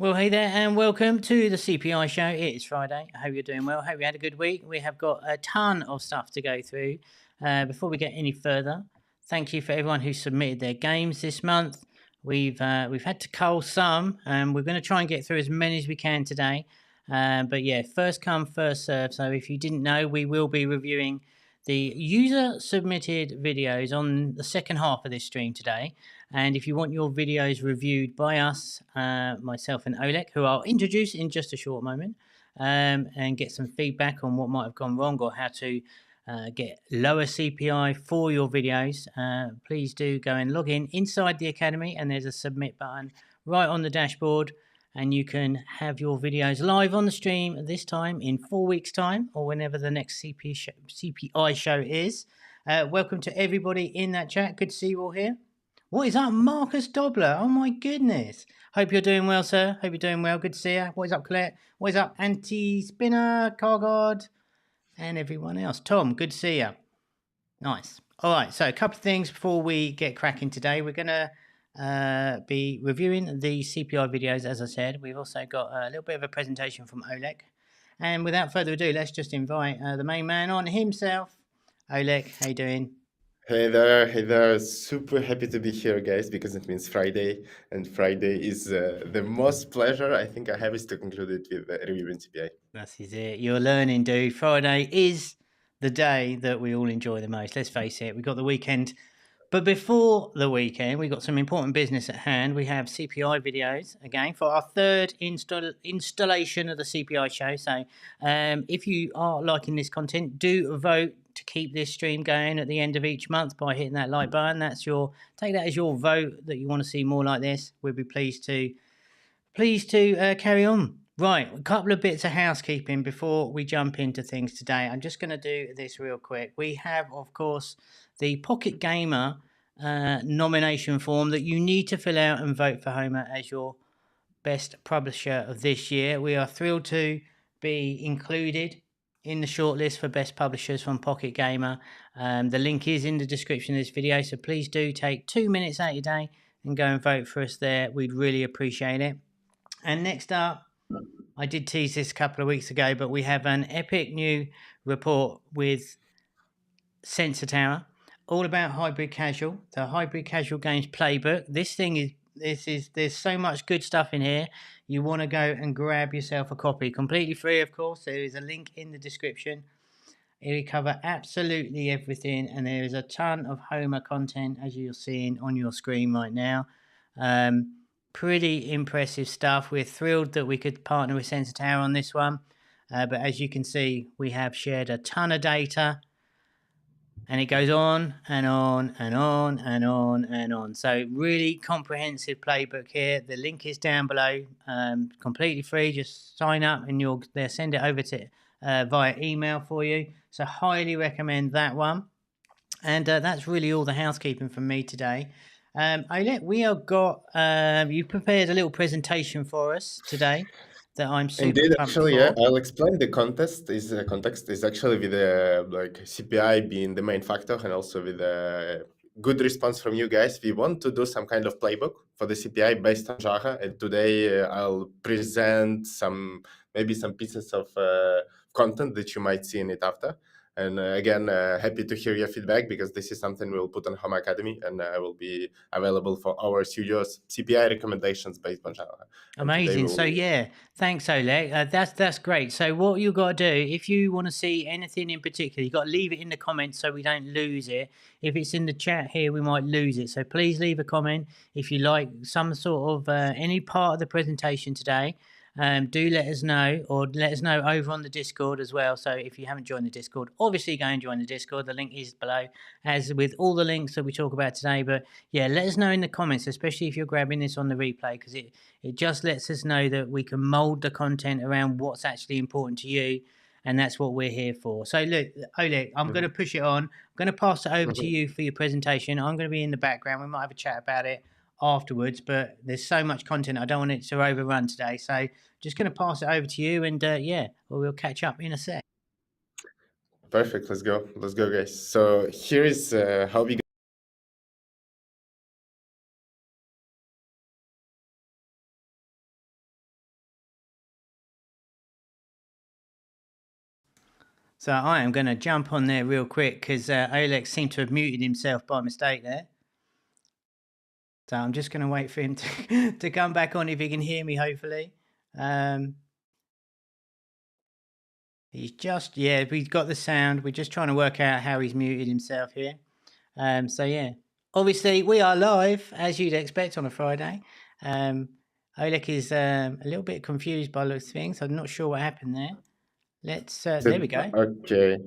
Well, hey there, and welcome to the CPI show. It is Friday. I hope you're doing well. Hope you had a good week. We have got a ton of stuff to go through. Before we get any further, thank you for everyone who submitted their games this month. We've had to cull some, and we're going to try and get through as many as we can today. But yeah, first come, first serve. So if you didn't know, we will be reviewing the user submitted videos on the second half of this stream today. And if you want your videos reviewed by us, myself and Olek, who I'll introduce in just a short moment, and get some feedback on what might have gone wrong or how to get lower CPI for your videos, please do go and log in inside the Academy, and there's a submit button right on the dashboard, and you can have your videos live on the stream this time in 4 weeks' time or whenever the next CPI show is. Welcome to everybody in that chat. Good to see you all here. What is up, Marcus Dobler? Oh my goodness. Hope you're doing well, sir. Hope you're doing well. Good to see you. What is up, Colette? What is up, Anti-Spinner, Cargod, and everyone else? Tom, good to see you. Nice. All right, so a couple of things before we get cracking today. We're going to be reviewing the CPI videos, as I said. We've also got a little bit of a presentation from Olek. And without further ado, let's just invite the main man on himself. Olek, how you doing? Hey there. Super happy to be here, guys, because it means Friday, and Friday is the most pleasure I think I have is to conclude it with reviewing CPI. That is it. You're learning, dude. Friday is the day that we all enjoy the most. Let's face it, we've got the weekend. But before the weekend, we've got some important business at hand. We have CPI videos, again, for our third installation of the CPI show. So if you are liking this content, do vote to keep this stream going at the end of each month by hitting that like button. Take that as your vote that you want to see more like this. We'll be pleased to carry on. Right, a couple of bits of housekeeping before we jump into things today. I'm just going to do this real quick. We have, of course, the Pocket Gamer nomination form that you need to fill out and vote for Homa as your best publisher of this year. We are thrilled to be included in the shortlist for best publishers from Pocket Gamer. The link is in the description of this video, so please do take 2 minutes out of your day and go and vote for us there. We'd really appreciate it. And next up, I did tease this a couple of weeks ago, but we have an epic new report with Sensor Tower, all about Hybridcasual, the Hybridcasual Games playbook. There's so much good stuff in here. You want to go and grab yourself a copy, completely free, of course. There is a link in the description. It will cover absolutely everything, and there is a ton of Homa content, as you're seeing on your screen right now. Pretty impressive stuff. We're thrilled that we could partner with Sensor Tower on this one. But as you can see, we have shared a ton of data, and it goes on and on and on and on and on. So really comprehensive playbook here. The link is down below, completely free. Just sign up and they'll send it over to via email for you. So highly recommend that one. And that's really all the housekeeping from me today. Olek, we have got you prepared a little presentation for us today that I'm super Indeed, pumped actually, for. yeah, I'll explain the context is actually with like CPI being the main factor, and also with a good response from you guys. We want to do some kind of playbook for the CPI based on Java, and today I'll present maybe some pieces of content that you might see in it after. And again, happy to hear your feedback, because this is something we'll put on Homa Academy, and will be available for our studios CPI recommendations based on Java. Amazing. So yeah, thanks, Olek. That's great. So what you got to do, if you want to see anything in particular, you got to leave it in the comments so we don't lose it. If it's in the chat here, we might lose it. So please leave a comment if you like some sort of any part of the presentation today. Do let us know, or let us know over on the Discord as well. So if you haven't joined the Discord, obviously go and join the Discord. The link is below, as with all the links that we talk about today. But yeah, let us know in the comments, especially if you're grabbing this on the replay, because it just lets us know that we can mold the content around what's actually important to you. And that's what we're here for. So look, Olek, I'm going to push it on. I'm going to pass it over to you for your presentation. I'm going to be in the background. We might have a chat about it afterwards, but there's so much content, I don't want it to overrun today. So just going to pass it over to you, and yeah, we'll catch up in a sec. Perfect. Let's go, guys. So here is how we So I am going to jump on there real quick because Olek seemed to have muted himself by mistake there. So I'm just going to wait for him to come back on if he can hear me, hopefully. He's just, yeah, we've got the sound. We're just trying to work out how he's muted himself here. So yeah, obviously we are live as you'd expect on a Friday. Olek is a little bit confused by those things. I'm not sure what happened there. Let's, there we go. Okay.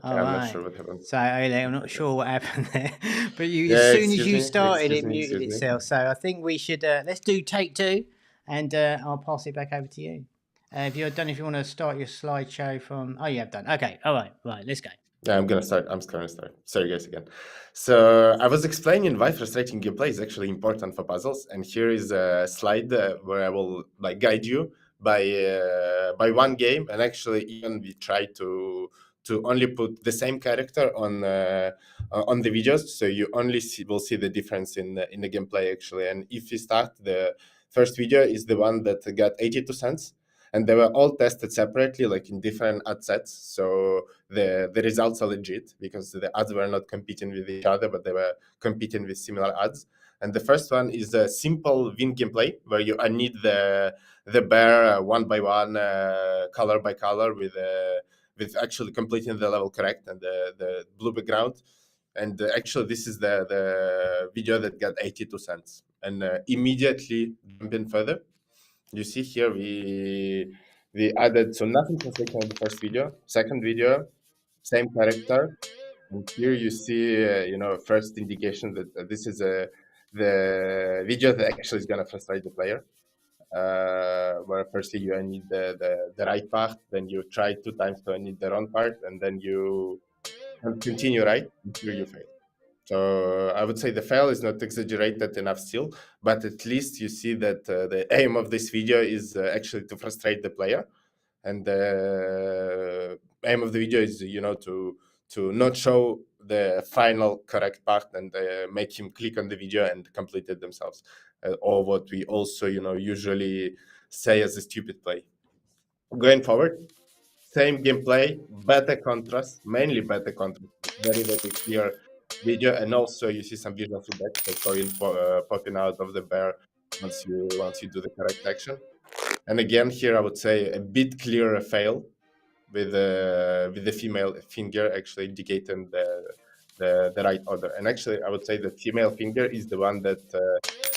All I'm not right. sure what happened. So Olek, I'm not sure what happened there, but you, Yeah, as soon as excuse you me, started, it muted excuse me. itself. So I think we should let's do take two, and I'll pass it back over to you. If you're done, if you want to start your slideshow from, oh, you have done. Okay, all right, let's go. Yeah, I'm gonna start. Sorry, guys, again. So I was explaining why frustrating gameplay is actually important for puzzles, and here is a slide where I will like guide you by one game, and actually even we try to only put the same character on the videos, so you only will see the difference in the gameplay actually. And if you start, the first video is the one that got 82 cents, and they were all tested separately, like in different ad sets. So the results are legit because the ads were not competing with each other, but they were competing with similar ads. And the first one is a simple win gameplay where you need the bear one by one, color by color, with actually completing the level correct and the blue background. And actually, this is the video that got 82 cents. And immediately jumping further, you see here we added, so nothing translated on the first video. Second video, same character, and here you see first indication that this is the video that actually is going to frustrate the player. Where firstly you need the right part, then you try 2 times to need the wrong part, and then you continue right, and here you fail. So I would say the fail is not exaggerated enough still, but at least you see that the aim of this video is actually to frustrate the player, and the aim of the video is to not show the final correct part and make him click on the video and complete it themselves, or what we also usually say as a stupid play. Going forward, same gameplay, better contrast, mainly better contrast, very very clear video, and also you see some visual feedback, so coin popping out of the bear once you do the correct action. And again, here I would say a bit clearer fail with the female finger actually indicating the right order. And actually, I would say the female finger is the one that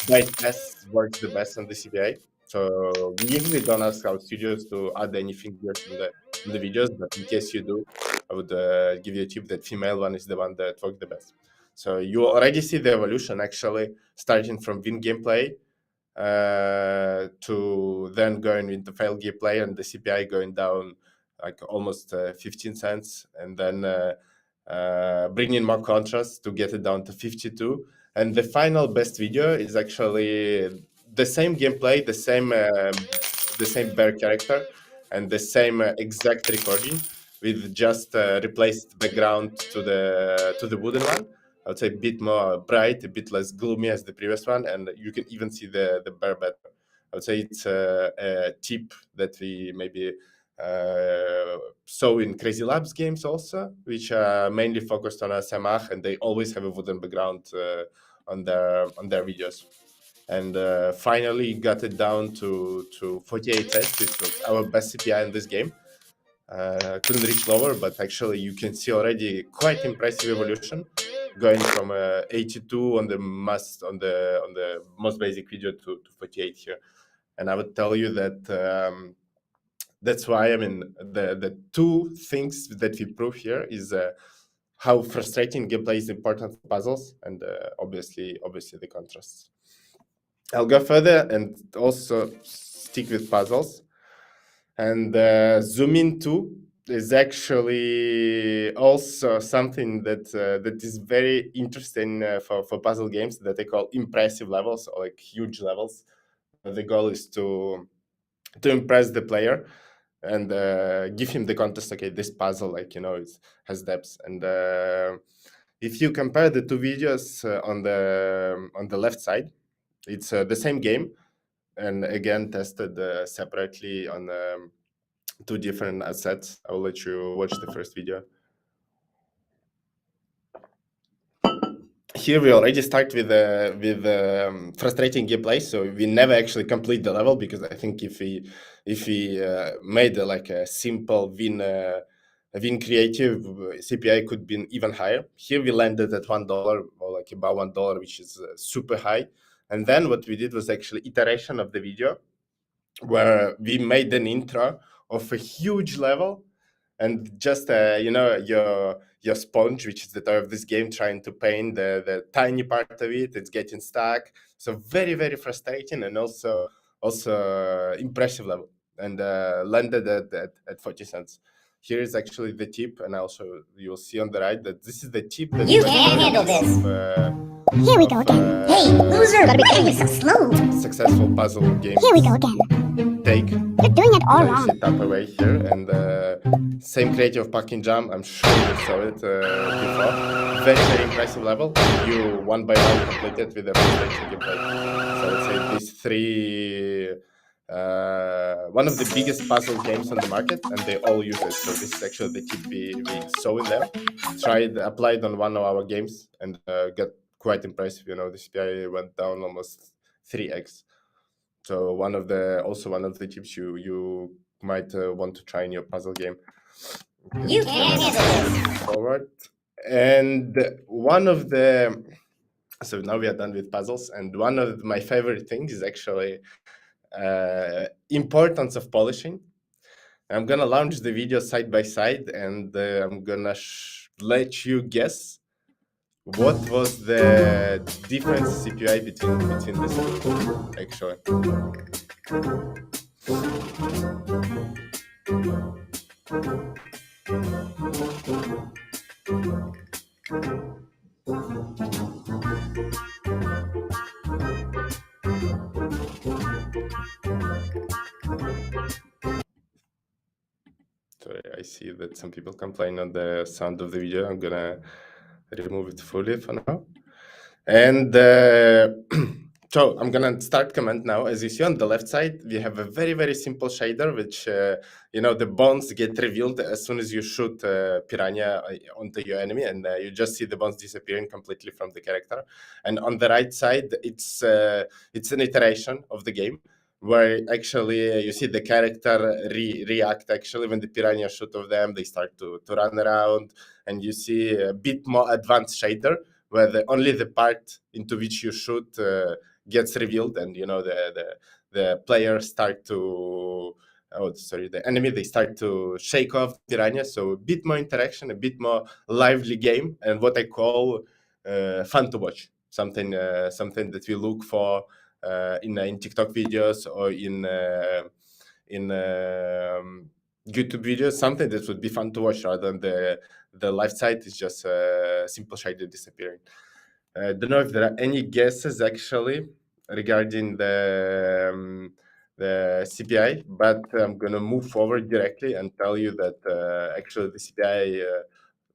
by tests works the best on the CPI. So we usually don't ask our studios to add any fingers in the videos, but in case you do, I would give you a tip that female one is the one that works the best. So you already see the evolution actually starting from win gameplay to then going into fail gameplay and the CPI going down like almost 15 cents, and then bringing more contrast to get it down to 52. And the final best video is actually the same gameplay, the same bear character, and the same exact recording with just replaced background to the wooden one. I would say a bit more bright, a bit less gloomy as the previous one, and you can even see the bear better. I would say it's a tip that we maybe saw in Crazy Labs games also, which are mainly focused on SMH, and they always have a wooden background on their videos. And finally got it down to 48 cents, which was our best CPI in this game. Couldn't reach lower, but actually you can see already quite impressive evolution, going from 82 on the most basic video to 48 here. And I would tell you that that's why, I mean, the two things that we prove here is how frustrating gameplay is important for puzzles, and obviously the contrasts. I'll go further and also stick with puzzles. And zoom in 2 is actually also something that is very interesting for puzzle games that they call impressive levels, or like huge levels. The goal is to impress the player and give him the context. Okay, this puzzle, like it has depth. And if you compare the two videos on the left side, it's the same game, and again tested separately two different assets. I will let you watch the first video. Here we already start with frustrating gameplay, so we never actually complete the level, because I think if we made like a simple win creative, CPI could be even higher. Here we landed at $1, or like about $1, which is super high. And then what we did was actually iteration of the video, where we made an intro of a huge level, and just your sponge, which is the toy of this game, trying to paint the tiny part of it, it's getting stuck. So very, very frustrating, and also impressive level, and landed at 40 cents. Here is actually the tip, and also you'll see on the right that this is the tip that You can't handle this. Here we go again. Hey, loser! Why are you so slow? Successful puzzle game. Here we go again. Take. You're doing it all wrong. Sit up away here, and same creative parking jam. I'm sure you saw it before. Very, very impressive level. You one by one completed with a frustrating gameplay. So I would say these three, one of the biggest puzzle games on the market, and they all use it. So this is actually the tip we saw in them. Applied on one of our games, and got quite impressive. You know, the CPI went down almost 3x. So one of the tips you might want to try in your puzzle game. You can't handle this. Forward. And one of the, so now we are done with puzzles, and one of my favorite things is actually importance of polishing. I'm gonna launch the video side by side, and I'm gonna let you guess what was the difference CPI between these two, actually. Sorry, I see that some people complain on the sound of the video. I'm gonna remove it fully for now. And so I'm gonna start comment now. As you see on the left side, we have a very, very simple shader, which the bones get revealed as soon as you shoot piranha onto your enemy, and you just see the bones disappearing completely from the character. And on the right side, it's an iteration of the game, where actually you see the character react. Actually, when the piranha shoot of them, they start to run around, and you see a bit more advanced shader, where only the part into which you shoot gets revealed, and the players start to, the enemy, they start to shake off piranha. So a bit more interaction, a bit more lively game, and what I call fun to watch. Something that we look for in TikTok videos, or in YouTube videos. Something that would be fun to watch, rather than the left side is just simple shader disappearing. Don't know if there are any guesses actually regarding the CPI, but I'm gonna move forward directly and tell you that actually the CPI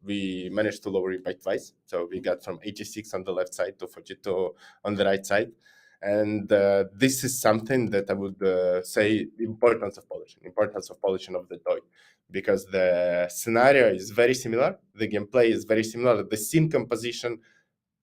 we managed to lower it by twice. So we got from 86 on the left side to 42 on the right side. And this is something that I would say importance of polishing of the toy, because the scenario is very similar, the gameplay is very similar, the scene composition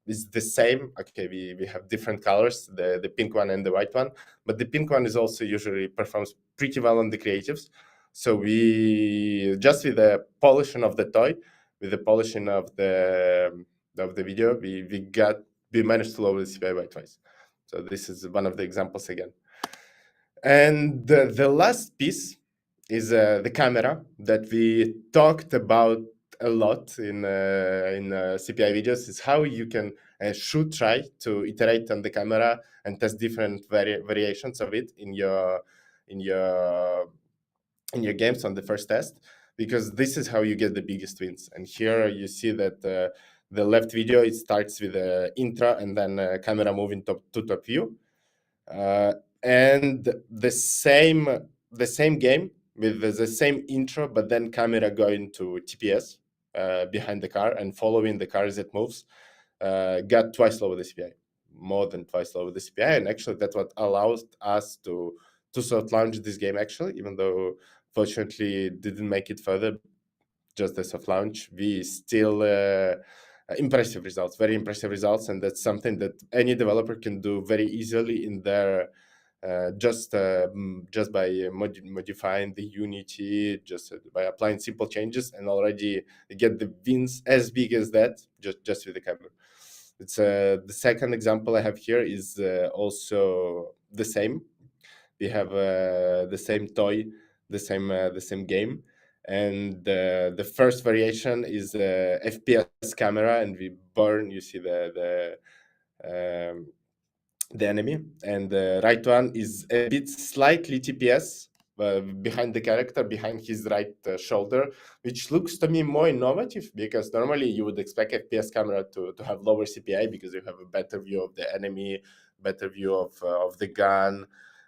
is the same. Okay, we have different colors, the pink one and the white one, but the pink one is also usually performs pretty well on the creatives. So we just with the polishing of the toy, with the polishing of the video, we managed to lower the CPI by twice. So this is one of the examples again. And the last piece is the camera that we talked about a lot in CPI videos, is how you can try to iterate on the camera and test different variations of it in your games on the first test, because this is how you get the biggest wins. And here you see that the left video, it starts with the intro and then camera moving to top view, and the same game with the same intro, but then camera going to TPS behind the car and following the car as it moves, got twice lower the CPI, more than twice lower the CPI. And actually that's what allows us to to soft launch this game actually, even though fortunately didn't make it further. Just a soft launch, we still impressive results, very impressive results, and that's something that any developer can do very easily in their just by modifying the Unity, just by applying simple changes, and already get the wins as big as that just with the camera. It's the second example I have here is also the same. We have the same toy, the same game, and the first variation is FPS camera, and we burn. You see the enemy, and the right one is a bit slightly TPS behind the character, behind his right shoulder, which looks to me more innovative, because normally you would expect FPS camera to have lower CPI because you have a better view of the enemy, better view of the gun.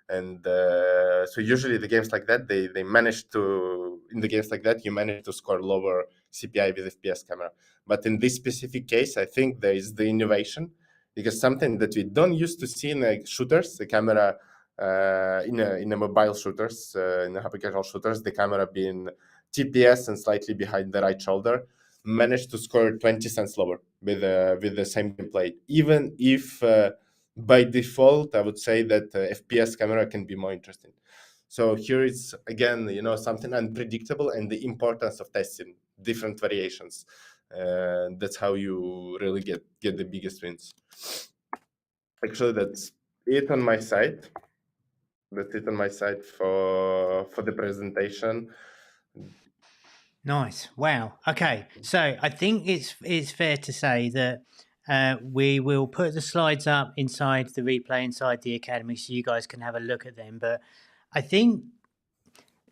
And so usually the games like that, they manage to, in the games like that, you manage to score lower CPI with FPS camera. But in this specific case, I think there is the innovation, because something that we don't used to see in like shooters, the camera in a mobile shooters, in the hypercasual shooters, the camera being TPS and slightly behind the right shoulder, managed to score 20 cents lower with the same gameplay. Even if by default, I would say that FPS camera can be more interesting. So here is again, something unpredictable, and the importance of testing different variations. That's how you really get the biggest wins. Actually, that's it on my side. That's it on my side for the presentation. Nice. Wow. Okay. So I think it's fair to say that we will put the slides up inside the replay inside the academy, so you guys can have a look at them. But I think,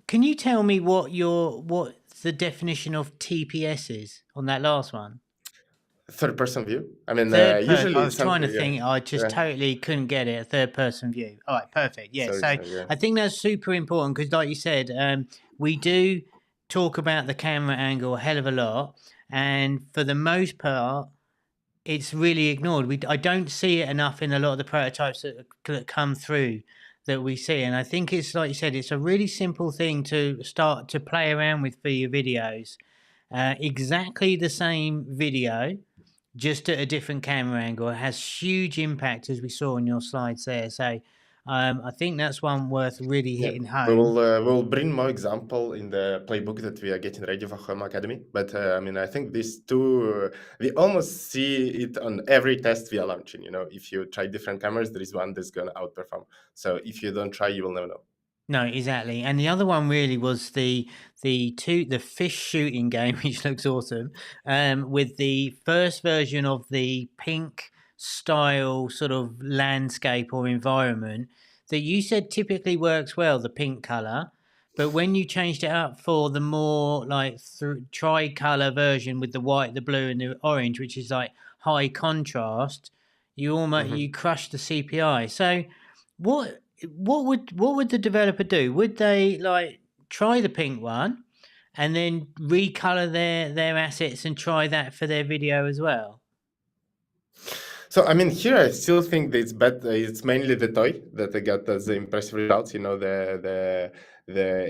can you tell me what the definition of TPS is on that last one? Third person view. I mean, Third person. usually I was trying to think. I just yeah. totally couldn't get it. A third person view. All right. Perfect. Yeah. Sorry, So yeah. I think that's super important because, like you said, we do talk about the camera angle a hell of a lot, and for the most part, it's really ignored. I don't see it enough in a lot of the prototypes that come through that we see, and I think it's like you said, it's a really simple thing to start to play around with for your videos. Exactly the same video, just at a different camera angle. It has huge impact, as we saw on your slides there. So I think that's one worth really hitting home. We'll bring more example in the playbook that we are getting ready for Homa Academy. But I mean, I think these two, we almost see it on every test we are launching. If you try different cameras, there is one that's going to outperform. So if you don't try, you will never know. No, exactly. And the other one really was the fish shooting game, which looks awesome, with the first version of the pink style sort of landscape or environment that you said typically works well, the pink color. But when you changed it up for the more like tri-color version with the white, the blue, and the orange, which is like high contrast, you almost you crushed the CPI. So what would the developer do? Would they like try the pink one and then recolor their assets and try that for their video as well? So I mean, here I still think that it's better. It's mainly the toy that they got as the impressive results. The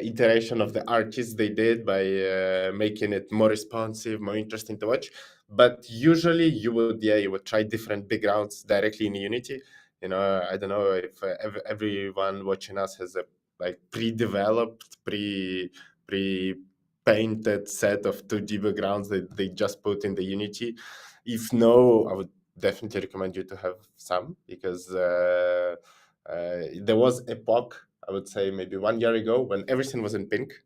iteration of the artists they did by making it more responsive, more interesting to watch. But usually you would try different backgrounds directly in Unity. I don't know if everyone watching us has a like pre-developed, pre-painted set of 2D backgrounds that they just put in the Unity. If no, I would definitely recommend you to have some, because there was epoch, I would say maybe 1 year ago, when everything was in pink.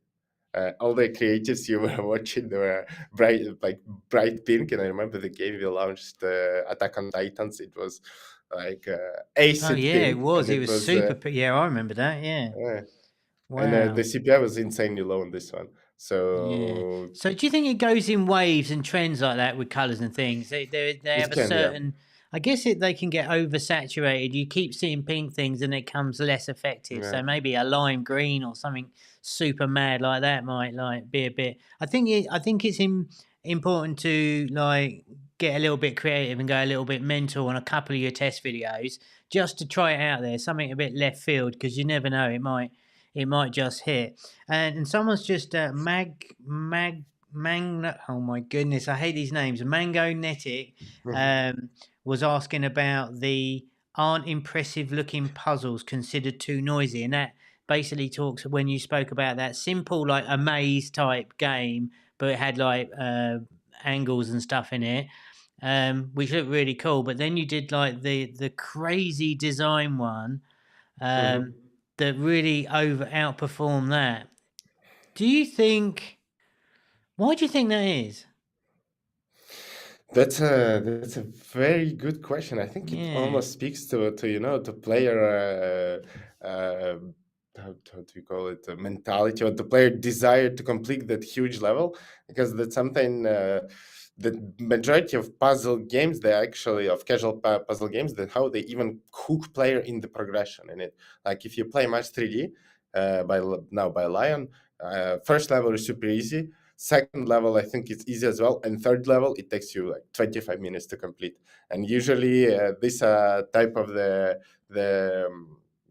All the creatives you were watching, they were bright pink. And I remember the game we launched, Attack on Titans. It was like acid pink. It was. It was super. Yeah, I remember that. Yeah. Wow. And the CPI was insanely low on this one. So So do you think it goes in waves and trends like that with colors and things? They have a certain. Yeah. I guess they can get oversaturated. You keep seeing pink things and it comes less effective. Yeah. So maybe a lime green or something super mad like that might like be a bit. I think it's important to like get a little bit creative and go a little bit mental on a couple of your test videos just to try it out there, something a bit left field, because you never know, it might just hit. And someone's just oh my goodness, I hate these names. Mango Netic was asking about the aren't impressive looking puzzles considered too noisy, and that basically talks when you spoke about that simple like a maze type game, but it had like angles and stuff in it, which looked really cool. But then you did like the crazy design one that really outperformed that. Do you think? Why do you think that is? That's a very good question. I think it Yeah, almost speaks to player how do you call it, mentality, or the player desire to complete that huge level, because that's something the majority of puzzle games, they actually of casual puzzle games, that how they even hook player in the progression in it. Like if you play Match 3D by Lion, first level is super easy. Second level, I think it's easy as well, and third level, it takes you like 25 minutes to complete. And usually, this type of the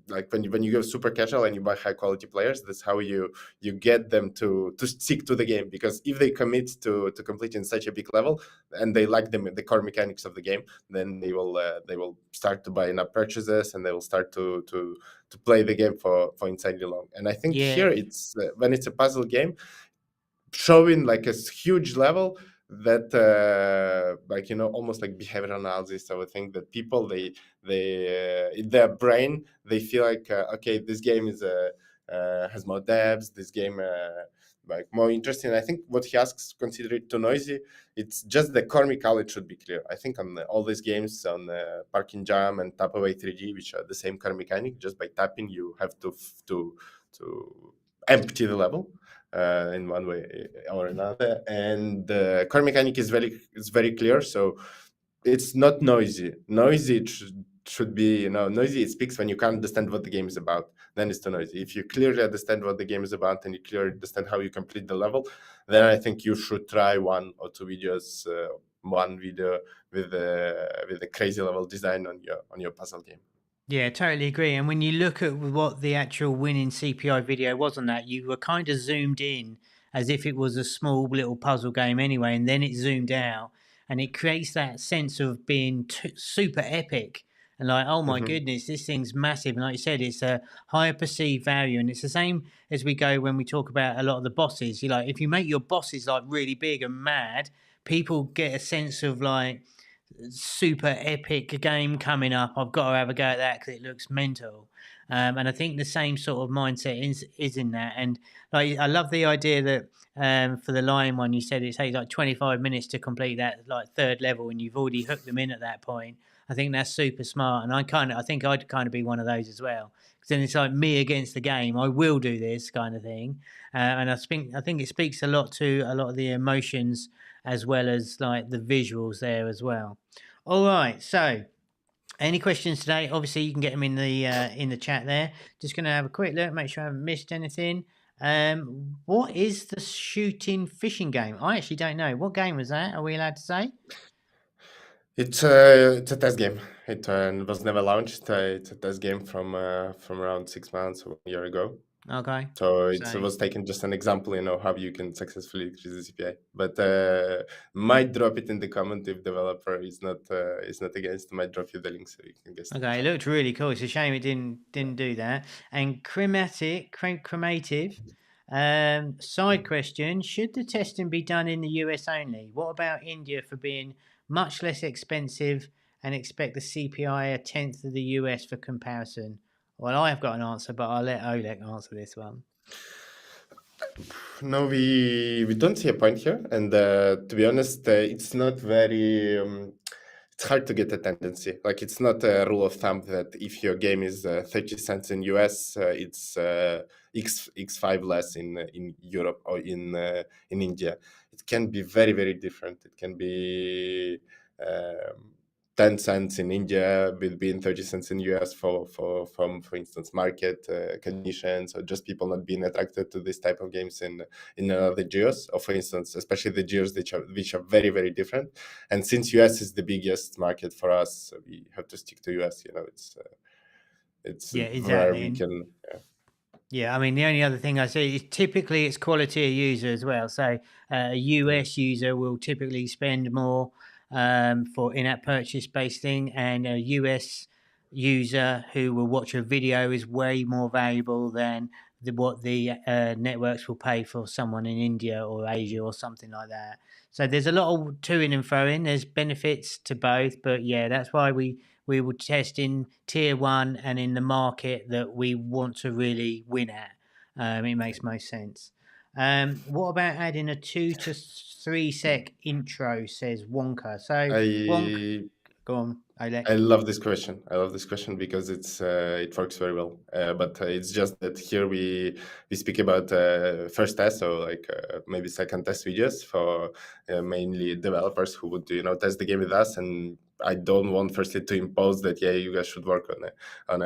like when you go super casual and you buy high quality players, that's how you get them to stick to the game, because if they commit to completing such a big level and they like the core mechanics of the game, then they will start to buy enough purchases, and they will start to play the game for insanely long. And I think yeah, here it's when it's a puzzle game, showing like a huge level, that like almost like behavioral analysis of a thing, that people they in their brain they feel like okay, this game is has more depth, this game like more interesting. I think what he asks, consider it too noisy, it's just the core mechanic should be clear. I think on all these games, on Parking Jam and Tap Away 3G, which are the same core mechanic, just by tapping you have to empty the level in one way or another, and the core mechanic is very clear. So it's not noisy. Noisy should be, noisy. It speaks when you can't understand what the game is about. Then it's too noisy. If you clearly understand what the game is about and you clearly understand how you complete the level, then I think you should try one or two videos. One video with a crazy level design on your puzzle game. yeah, totally agree. And when you look at what the actual winning CPI video was on that, you were kind of zoomed in as if it was a small little puzzle game anyway, and then it zoomed out, and it creates that sense of being super epic and like, oh my Hmm. goodness, this thing's massive. And like you said, it's a higher perceived value, and it's the same as we go when we talk about a lot of the bosses. You like if you make your bosses like really big and mad, people get a sense of like super epic game coming up. I've got to have a go at that because it looks mental. And I think the same sort of mindset is in that. And like, I love the idea that for the lion one, you said it takes like 25 minutes to complete that like third level, and you've already hooked them in at that point. I think that's super smart, and I think I'd kind of be one of those as well. Because then it's like me against the game. I will do this kind of thing, and I think it speaks a lot to a lot of the emotions as well as like the visuals there as well. All right, so any questions today? Obviously, you can get them in the chat there. Just going to have a quick look, make sure I haven't missed anything. What is the shooting fishing game? I actually don't know. What game was that? Are we allowed to say? It's a test game. It was never launched. It's a test game from around 6 months or 1 year ago. Okay. So it So was taken just an example, how you can successfully increase the CPI. But might drop it in the comment if developer is not against. Might drop you the link so you can guess. okay, it looked really cool. It's a shame it didn't do that. And cremative. Side question: should the testing be done in the US only? What about India for being much less expensive and expect the CPI a tenth of the US for comparison? Well, I have got an answer, but I'll let Olek answer this one. No, we don't see a point here, and to be honest, it's not very. It's hard to get a tendency. Like it's not a rule of thumb that if your game is 30 cents in US, it's x5 less in Europe or in India. It can be very different. It can be. 10 cents in India will be in 30 cents in US for instance, market conditions, or just people not being attracted to this type of games in other geos, or for instance, especially the geos which are very, very different. And since US is the biggest market for us, we have to stick to US. It's Yeah, where exactly. we can. Yeah, I mean, the only other thing I see is typically it's quality of user as well. So a US user will typically spend more for in-app purchase based thing, and a US user who will watch a video is way more valuable than what the networks will pay for someone in India or Asia or something like that. So there's a lot of to in and fro in. There's benefits to both, but yeah, that's why we will test in tier one and in the market that we want to really win at. It makes most sense. What about adding a 2 to 3 sec intro, says Wonka. So Wonk, go on, Olek. I love this question. I love this question because it works very well. But it's just that here we speak about first test, so like maybe second test videos for mainly developers who would test the game with us. And I don't want firstly to impose that you guys should work on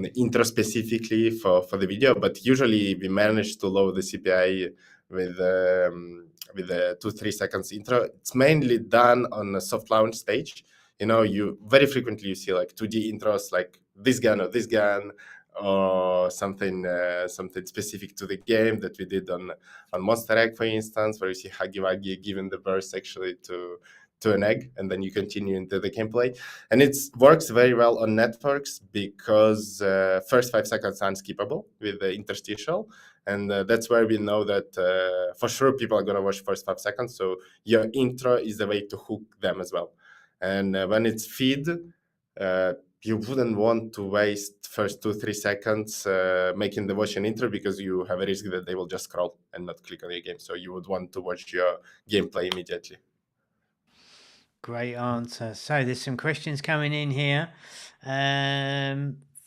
the intro specifically for the video. But usually we manage to load the CPI with a 2-3 seconds intro. It's mainly done on a soft launch stage. You very frequently you see like 2D intros, like this gun or this gun, or something specific to the game that we did on Monster Egg, for instance, where you see Huggy Wuggy giving the burst actually to an egg, and then you continue into the gameplay. And it works very well on networks because first 5 seconds are unskippable with the interstitial. And that's where we know that for sure people are going to watch first 5 seconds. So your intro is the way to hook them as well. And when it's feed, you wouldn't want to waste first 2-3 seconds making the watch an intro, because you have a risk that they will just scroll and not click on your game. So you would want to watch your gameplay immediately. Great answer. So there's some questions coming in here.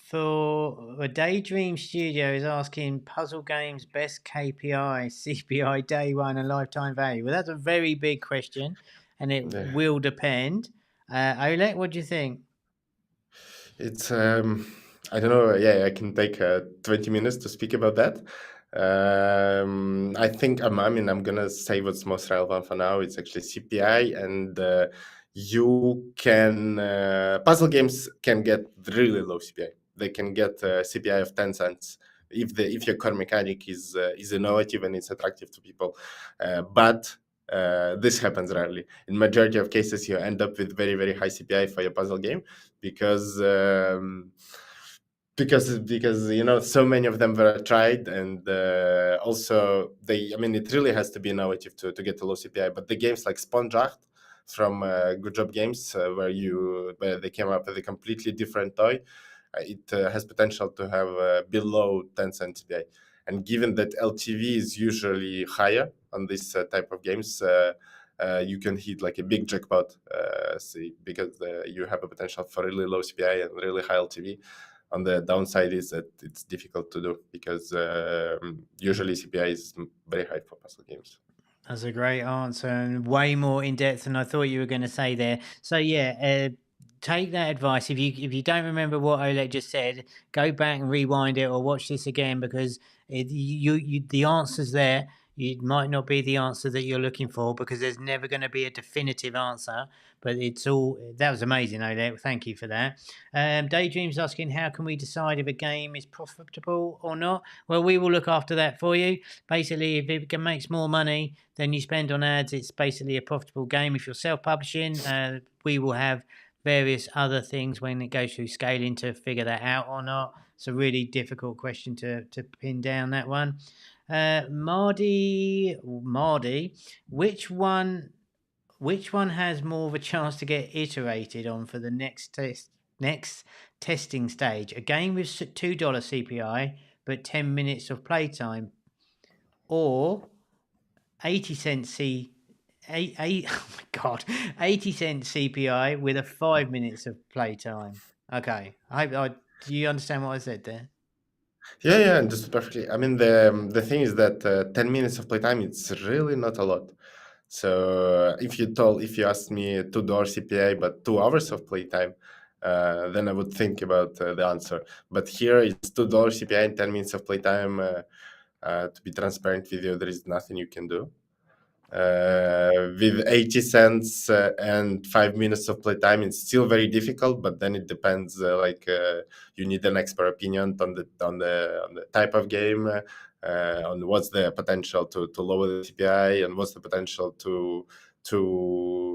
For a Daydream Studio is asking puzzle games best KPI, CPI day one, and lifetime value. Well, that's a very big question, and it will depend. Olek, what do you think? It's I don't know. I can take 20 minutes to speak about that. I think I'm gonna say what's most relevant for now. It's actually CPI, and you can puzzle games can get really low CPI. They can get a CPI of 10 cents if your core mechanic is innovative and it's attractive to people, but this happens rarely. In majority of cases, you end up with very, very high CPI for your puzzle game because so many of them were tried, and also it really has to be innovative to get a low CPI. But the games like Sponge Art from Good Job Games, where they came up with a completely different toy, it has potential to have below 10 cents CPI. And given that LTV is usually higher on this type of games, you can hit like a big jackpot, because you have a potential for really low CPI and really high LTV. On the downside is that it's difficult to do because usually CPI is very high for puzzle games. That's a great answer and way more in depth than I thought you were going to say there. So yeah, take that advice. If you don't remember what Oleg just said, go back and rewind it or watch this again, because the answer's there. It might not be the answer that you're looking for, because there's never going to be a definitive answer. But that was amazing, Oleg. Thank you for that. Daydream's asking, how can we decide if a game is profitable or not? Well, we will look after that for you. Basically, if it makes more money than you spend on ads, it's basically a profitable game. If you're self-publishing, we will have various other things when it goes through scaling to figure that out or not. It's a really difficult question to pin down, that one. Mardy, which one has more of a chance to get iterated on for the next testing stage? A game with $2 CPI but 10 minutes of playtime, or 80 cent oh my god, 80 cent CPI with a 5 minutes of playtime? Okay, do you understand what I said there? Yeah, understood perfectly. I mean, the thing is that 10 minutes of playtime, it's really not a lot. So if you asked me $2 CPI but 2 hours of playtime, then I would think about the answer. But here it's $2 CPI and 10 minutes of playtime. To be transparent with you, there is nothing you can do. With 80 cents and 5 minutes of playtime, it's still very difficult. But then it depends. You need an expert opinion on the type of game, on what's the potential to lower the CPI and what's the potential to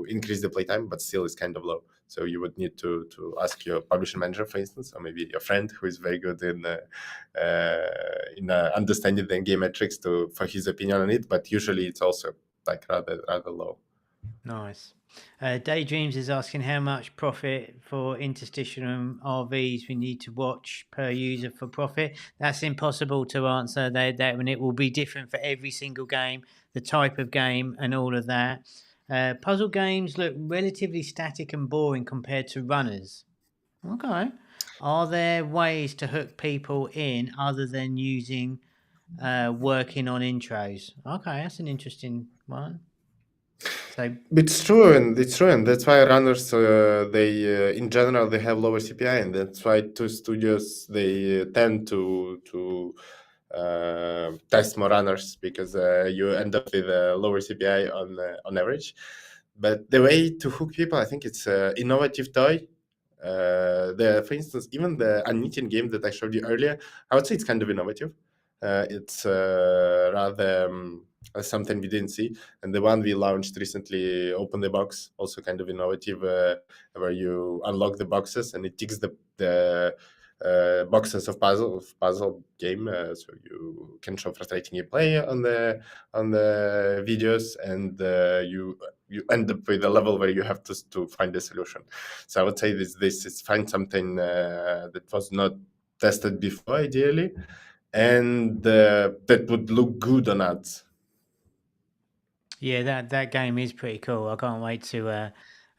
increase the playtime. But still, it's kind of low. So you would need to ask your publisher manager, for instance, or maybe your friend who is very good in understanding the game metrics for his opinion on it. But usually, it's also like rather low. Nice. Daydreams is asking how much profit for interstitial and RVs we need to watch per user for profit. That's impossible to answer. That and it will be different for every single game, the type of game, and all of that. Puzzle games look relatively static and boring compared to runners. Okay. Are there ways to hook people in other than using working on intros? Okay, that's an interesting one. So it's true, and that's why runners they in general they have lower CPI, and that's why two studios they tend to test more runners because you end up with a lower CPI on average. But the way to hook people, I think it's innovative toy. For instance, even the unknitting game that I showed you earlier, I would say it's kind of innovative. It's rather something we didn't see. And the one we launched recently, Open the Box, also kind of innovative, where you unlock the boxes and it ticks the boxes of puzzle game, so you can show frustrating gameplay on the videos, and you end up with a level where you have to find a solution. So I would say this is find something that was not tested before, ideally, and that would look good on ads. yeah, that game is pretty cool. I can't wait to.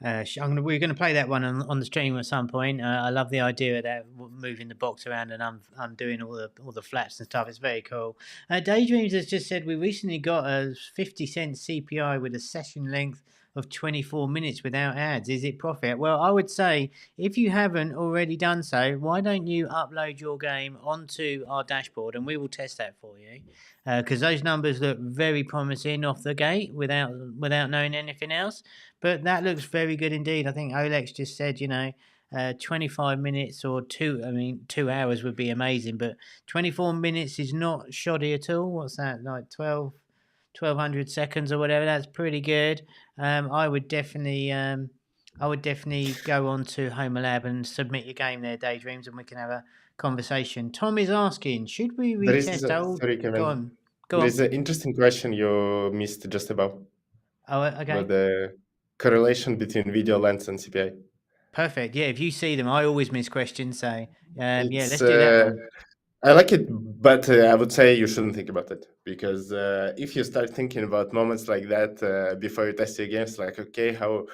We're going to play that one on the stream at some point. I love the idea of that moving the box around and undoing all the flaps and stuff. It's very cool. Daydreams has just said we recently got a 50-cent CPI with a session length of 24 minutes without ads. Is it profit? Well, I would say if you haven't already done so, why don't you upload your game onto our dashboard and we will test that for you, because those numbers look very promising off the gate without knowing anything else. But that looks very good indeed. I think Olek's just said, 25 minutes or 2 hours would be amazing, but 24 minutes is not shoddy at all. What's that, like 1200 seconds or whatever? That's pretty good. I would definitely go on to Homa Lab and submit your game there, Daydreams, and we can have a conversation. Tom is asking, should we retest old? Sorry, Kevin. Go on. There is an interesting question you missed just about. Oh, okay. About the correlation between video length and CPI. Perfect. Yeah, if you see them, I always miss questions. So let's do that one. I like it, but I would say you shouldn't think about it, because if you start thinking about moments like that before you test your games, like, okay, how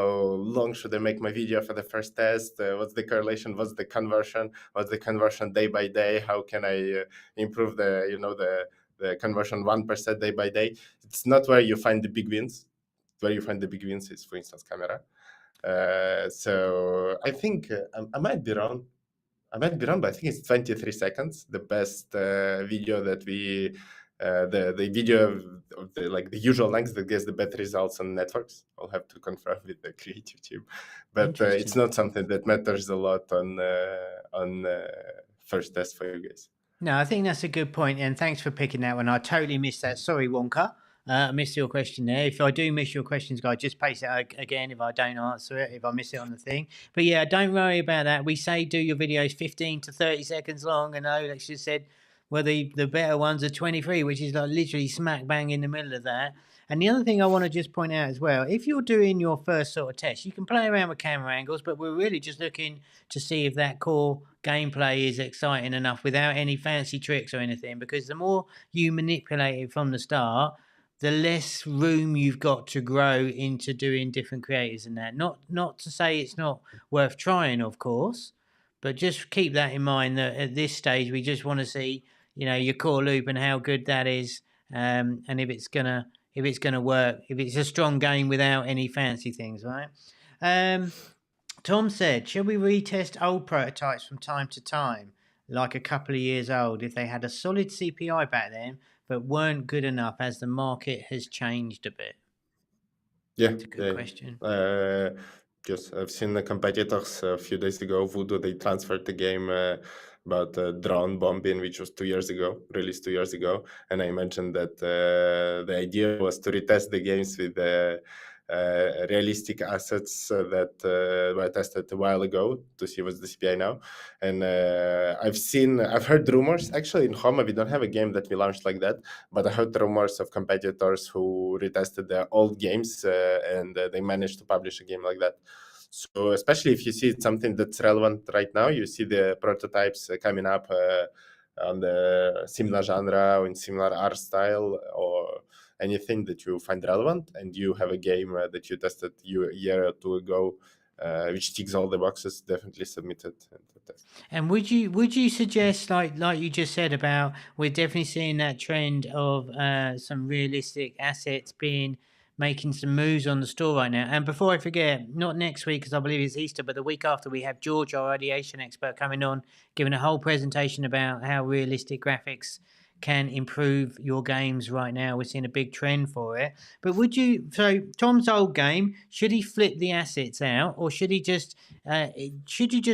long should I make my video for the first test? What's the correlation? What's the conversion? What's the conversion day by day? How can I improve the conversion 1% day by day? It's not where you find the big wins. Where you find the big wins is, for instance, camera. So I think I might be wrong. But I think it's 23 seconds, the best video that we, the video of the usual length that gets the better results on networks. I'll have to confirm with the creative team, but it's not something that matters a lot on first test for you guys. No, I think that's a good point, and thanks for picking that one. I totally missed that. Sorry, Wonka. I missed your question there. If I do miss your questions, guys, just paste it again if I don't answer it, if I miss it on the thing. But yeah, don't worry about that. We say do your videos 15 to 30 seconds long, and Olek just said, well, the better ones are 23, which is like literally smack bang in the middle of that. And the other thing I want to just point out as well, if you're doing your first sort of test, you can play around with camera angles, but we're really just looking to see if that core gameplay is exciting enough without any fancy tricks or anything, because the more you manipulate it from the start, the less room you've got to grow into doing different creators and that. Not to say it's not worth trying, of course, but just keep that in mind that at this stage we just want to see, your core loop and how good that is, and if it's gonna if it's going to work, if it's a strong game without any fancy things, right? Tom said, should we retest old prototypes from time to time, like a couple of years old, if they had a solid CPI back then, but weren't good enough as the market has changed a bit? Yeah, It's a good question. Because I've seen the competitors a few days ago, Voodoo, they transferred the game about drone bombing, which was 2 years ago, released 2 years ago. And I mentioned that the idea was to retest the games with realistic assets that were tested a while ago to see what's the CPI now. And I've heard rumors. Actually, in Homa, we don't have a game that we launched like that, but I heard rumors of competitors who retested their old games and they managed to publish a game like that. So especially if you see something that's relevant right now, you see the prototypes coming up on the similar genre or in similar art style or anything that you find relevant, and you have a game that you tested a year or two ago, which ticks all the boxes, definitely submit it and test. And would you suggest, like you just said about, we're definitely seeing that trend of some realistic assets making some moves on the store right now. And before I forget, not next week because I believe it's Easter, but the week after, we have George, our ideation expert, coming on, giving a whole presentation about how realistic graphics can improve your games right now. We're seeing a big trend for it. But so Tom's old game, should he flip the assets out, or should you just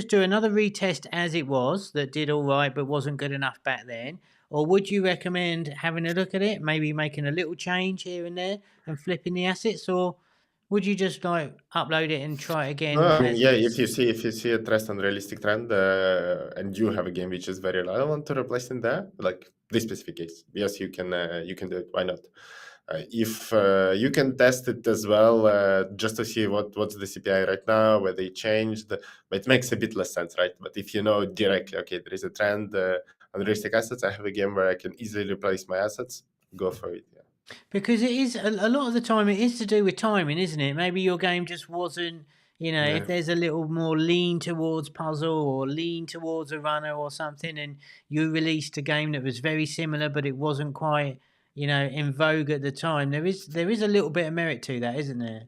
do another retest as it was that did all right but wasn't good enough back then? Or would you recommend having a look at it, maybe making a little change here and there and flipping the assets? Or would you just like upload it and try it again? No, I mean, as yeah, is? if you see a trend and realistic trend, and you have a game which is very relevant to replace in there, like this specific case, yes, you can do it. Why not? If you can test it as well, just to see what's the CPI right now, where they changed, but it makes a bit less sense, right? But if you know directly, okay, there is a trend on realistic assets, I have a game where I can easily replace my assets, go for it. Yeah. Because it is a lot of the time, it is to do with timing, isn't it? Maybe your game just wasn't, Yeah. if there's a little more lean towards puzzle or lean towards a runner or something, and you released a game that was very similar, but it wasn't quite, in vogue at the time. There is a little bit of merit to that, isn't there?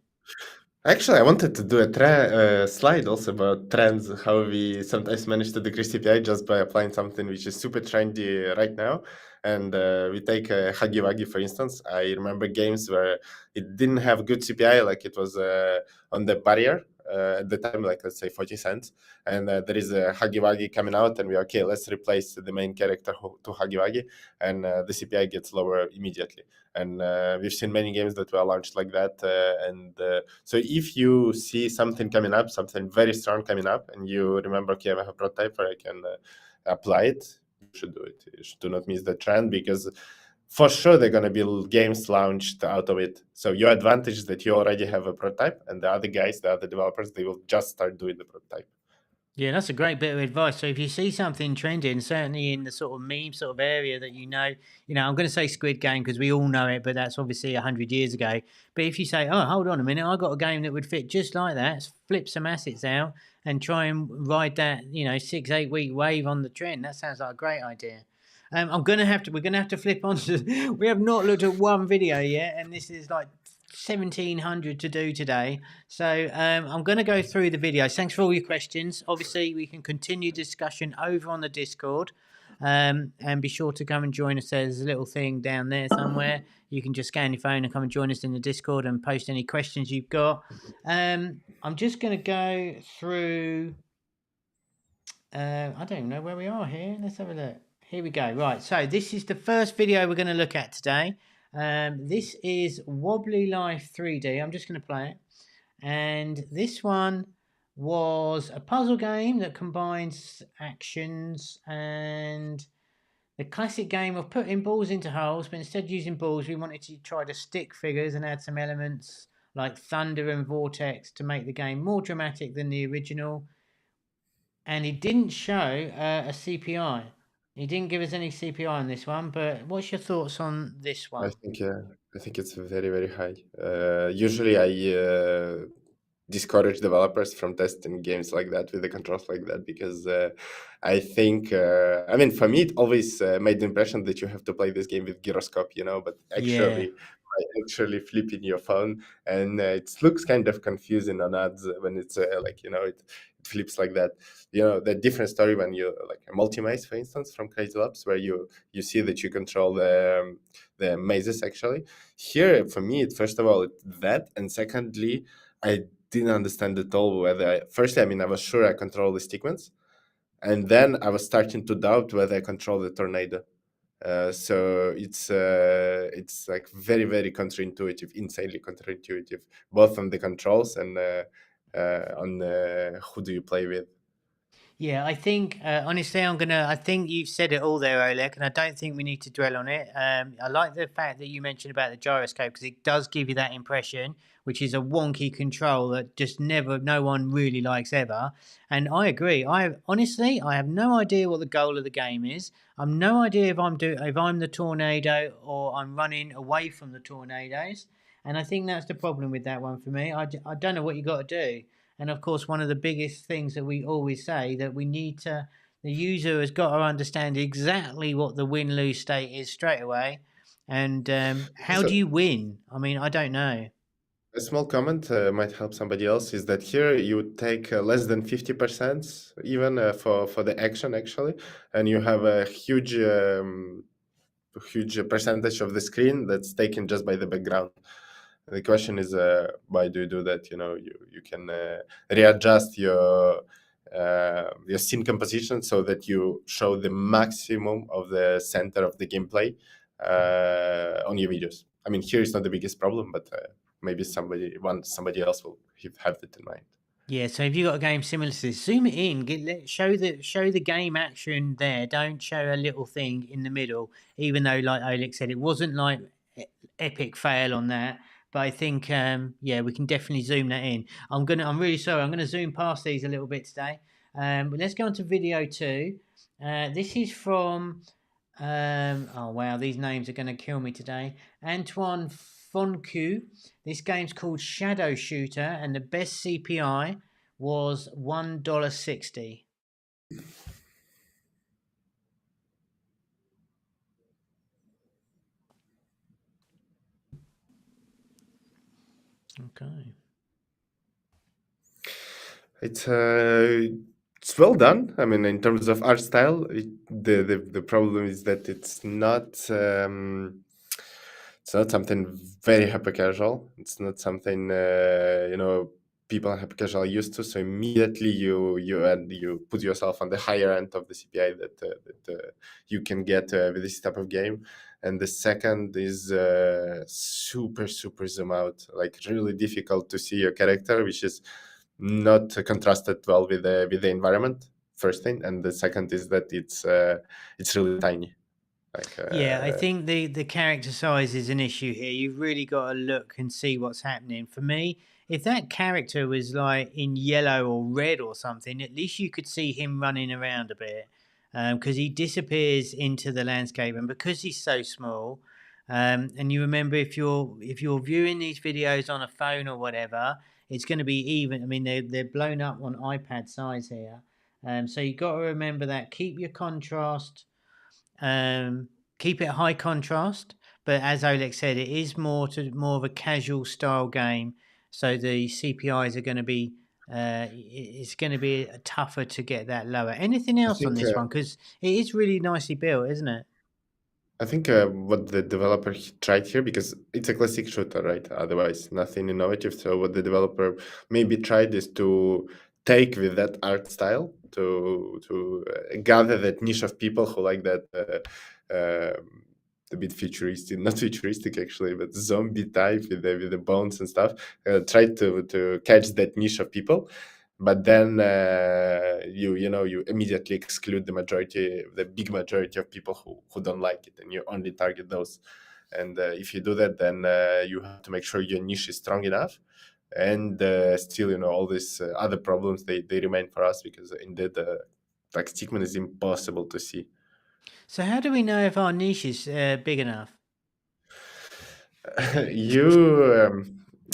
Actually, I wanted to do a slide also about trends, how we sometimes manage to decrease CPI just by applying something which is super trendy right now. And we take Huggy Wuggy, for instance. I remember games where it didn't have good CPI, like it was on the barrier at the time, like let's say 40 cents. And there is a Huggy Wuggy coming out, and okay, let's replace the main character to Huggy Wuggy, and the CPI gets lower immediately. And we've seen many games that were launched like that. So if you see something coming up, something very strong coming up, and you remember, okay, I have a prototype where I can apply it, you should do it. You should do not miss the trend, because for sure there are going to be games launched out of it. So your advantage is that you already have a prototype, and the other guys, the other developers, they will just start doing the prototype. Yeah, that's a great bit of advice. So if you see something trending, certainly in the sort of meme sort of area that I'm going to say Squid Game because we all know it, but that's obviously 100 years ago. But if you say, oh, hold on a minute, I got a game that would fit just like that, flip some assets out and try and ride that, 6-8 week wave on the trend. That sounds like a great idea. We're going to have to flip on to, we have not looked at one video yet, and this is like 1700 to do today, so I'm going to go through the videos. Thanks for all your questions. Obviously we can continue discussion over on the Discord, and be sure to come and join us. There's a little thing down there somewhere, you can just scan your phone and come and join us in the Discord and post any questions you've got. I'm just going to go through, I don't even know where we are here. Let's have a look. Here we go. Right, so this is the first video we're going to look at today. This is Wobbly Life 3D. I'm just going to play it. And this one was a puzzle game that combines actions and the classic game of putting balls into holes, but instead of using balls, we wanted to try to stick figures and add some elements like thunder and vortex to make the game more dramatic than the original. And he didn't show a CPI. He didn't give us any CPI on this one, but what's your thoughts on this one? I think it's very, very high. Usually discourage developers from testing games like that with the controls like that, because I think I mean, for me it always made the impression that you have to play this game with gyroscope, but Yeah. actually flipping your phone, and it looks kind of confusing on ads when it's it flips like that. The different story when you like a multi-maze, for instance, from Crazy Labs, where you see that you control the mazes. Actually, here for me, first of all that, and secondly, I didn't understand at all whether firstly, I mean, I was sure I control the sequence, and then I was starting to doubt whether I control the tornado. So it's like very, very counterintuitive, insanely counterintuitive, both on the controls and on who do you play with. Yeah, I think honestly, I think you've said it all there, Olek, and I don't think we need to dwell on it. I like the fact that you mentioned about the gyroscope because it does give you that impression, which is a wonky control that just no one really likes ever. And I agree. I have no idea what the goal of the game is. I've no idea if I'm the tornado or I'm running away from the tornadoes. And I think that's the problem with that one for me. I don't know what you got to do. And of course, one of the biggest things that we always say that the user has got to understand exactly what the win lose state is straight away. And how do So you win? I mean, I don't know. a small comment might help somebody else, is that here you would take less than 50% even for the action actually, and you have a huge percentage of the screen that's taken just by the background. The question is, why do you do that? You can readjust your scene composition so that you show the maximum of the center of the gameplay on your videos. I mean, here is not the biggest problem, but maybe somebody else will have that in mind. Yeah, so if you've got a game similar to this, zoom it in, show the game action there. Don't show a little thing in the middle. Even though, like Olek said, it wasn't like epic fail on that. But I think we can definitely zoom that in. I'm really sorry. I'm gonna zoom past these a little bit today. But let's go on to video 2. This is from oh wow, these names are gonna kill me today. Antoine Foncu. This game's called Shadow Shooter, and the best CPI was $1.60. Okay. It's well done. I mean, in terms of art style, the problem is that it's not something very hyper casual. It's not something people in hyper casual are used to. So immediately you put yourself on the higher end of the CPI that you can get with this type of game. And the second is super zoom out, like really difficult to see your character, which is not contrasted well with the environment. First thing, and the second is that it's really tiny. Yeah, I think the character size is an issue here. You've really got to look and see what's happening. For me, if that character was like in yellow or red or something, at least you could see him running around a bit, because he disappears into the landscape, and because he's so small. And you remember, if you're viewing these videos on a phone or whatever, it's going to be even. I mean, they're blown up on iPad size here, so you got to remember that. Keep your contrast. Keep it high contrast, but as Olek said, it is more of a casual style game, so the CPIs are going to be it's going to be tougher to get that lower. Anything I else on think this one, because it is really nicely built, isn't it? I think what the developer tried here, because it's a classic shooter, right? Otherwise, nothing innovative. So what the developer maybe tried is to take with that art style to gather that niche of people who like that a bit futuristic, not futuristic actually, but zombie type with the bones and stuff. Tried to catch that niche of people, but then you immediately exclude the big majority of people who don't like it, and you only target those. And if you do that, then you have to make sure your niche is strong enough, and still all these other problems, they remain for us, because indeed like Stickman is impossible to see. So how do we know if our niche is big enough? you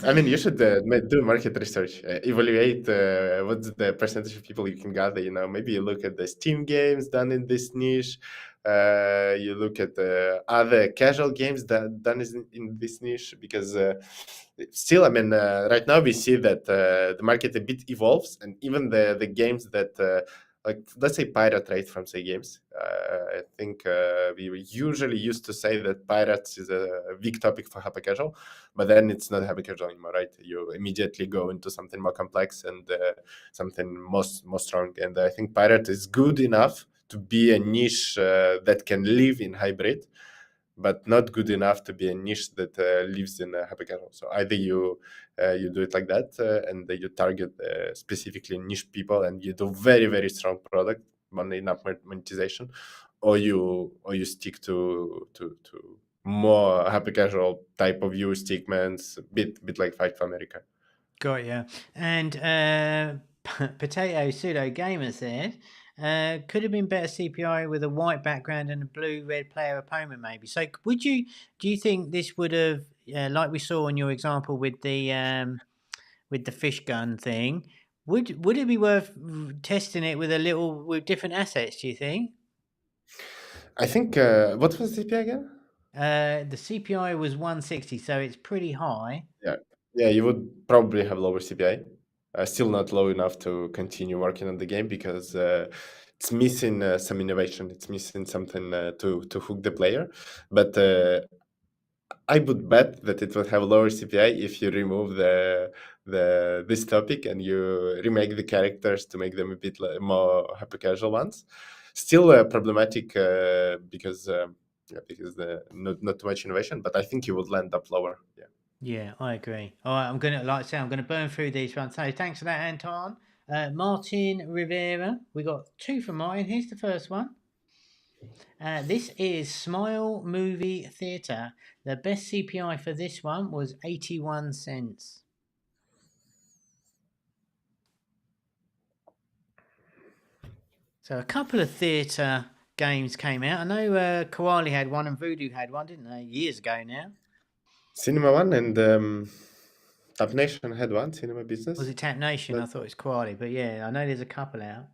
I mean, you should do market research, evaluate what's the percentage of people you can gather. Maybe you look at the Steam games done in this niche. You look at other casual games that done in this niche, because still, I mean, right now we see that the market a bit evolves, and even the games that like, let's say, pirate rate from say games. I think we usually used to say that pirates is a big topic for Hypercasual, but then it's not Hypercasual anymore, right? You immediately go into something more complex and something more strong. And I think pirate is good enough to be a niche that can live in hybrid, but not good enough to be a niche that lives in Hypercasual. So either you do it like that, and you target specifically niche people, and you do very, very strong product, enough monetization, or you stick to more Hypercasual type of use segments, bit like Fight for America. Got you. And Potato Pseudo Gamer said, could have been better CPI with a white background and a blue-red player opponent, maybe. So, do you think this would have, like we saw in your example with the fish gun thing, would it be worth testing it with different assets? Do you think? I think what was the CPI again? The CPI was 160, so it's pretty high. Yeah, you would probably have lower CPI. Still not low enough to continue working on the game, because it's missing some innovation. It's missing something to hook the player. But I would bet that it would have lower CPI if you remove this topic and you remake the characters to make them a bit more hyper-casual ones. Still problematic because not too much innovation, but I think you would land up lower. Yeah. Yeah, I agree. All right, I'm gonna burn through these ones. So thanks for that, Anton. Martin Rivera, we got two from Martin. Here's the first one. This is Smile Movie Theatre. The best CPI for this one was 81 cents. So a couple of theatre games came out. I know Koali had one and Voodoo had one, didn't they? Years ago now. Cinema One and Tap Nation had one, Cinema Business. Was it Tap Nation? I thought it was Koali, but yeah, I know there's a couple out.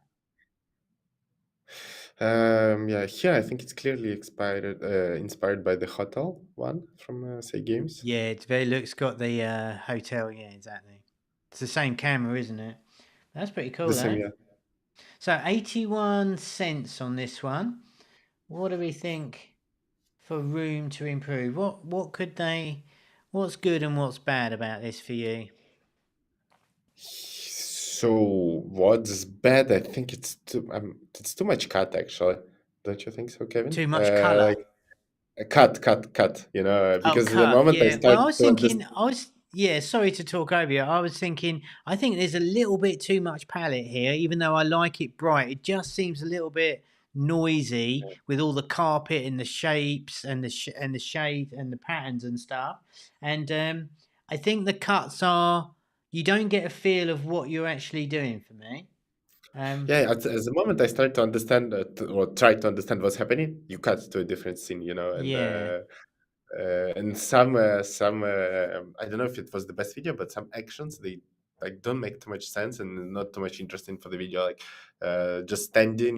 Yeah, here I think it's clearly inspired by the hotel one from Say Games. Yeah, it's got the hotel. Yeah, exactly. It's the same camera, isn't it? That's pretty cool. The same, yeah. So 81 cents on this one. What do we think for room to improve? What's good and what's bad about this for you? So what's bad? I think it's too much cut, actually. Don't you think so, Kevin? Too much color. Like cut. Because the moment I start, well, I was thinking, sorry to talk over you. I was thinking, I think there's a little bit too much palette here, even though I like it bright. It just seems a little bit noisy with all the carpet and the shapes and the shades and the patterns and stuff. And I think the cuts you don't get a feel of what you're actually doing for me. Yeah, at the moment I start to understand or try to understand what's happening, you cut to a different scene, and Yeah. And some I don't know if it was the best video, but some actions, they like don't make too much sense and not too much interesting for the video, like just standing,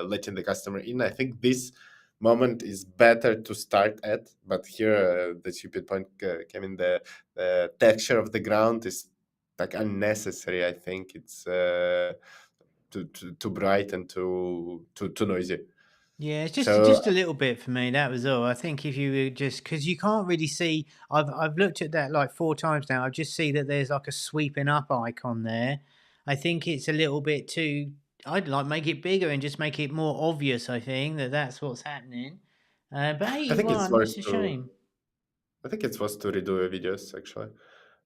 letting the customer in. I think this moment is better to start at, but here the stupid point came in. The texture of the ground is like unnecessary. I think it's too bright and too noisy. Yeah, it's just a little bit for me. That was all. I think if you just, because you can't really see. I've looked at that like 4 times now. I just see that there's like a sweeping up icon there. I think it's a little bit too. I'd like make it bigger and just make it more obvious. I think that's what's happening. But 81, that's a shame. I think it's worth to redo videos, actually.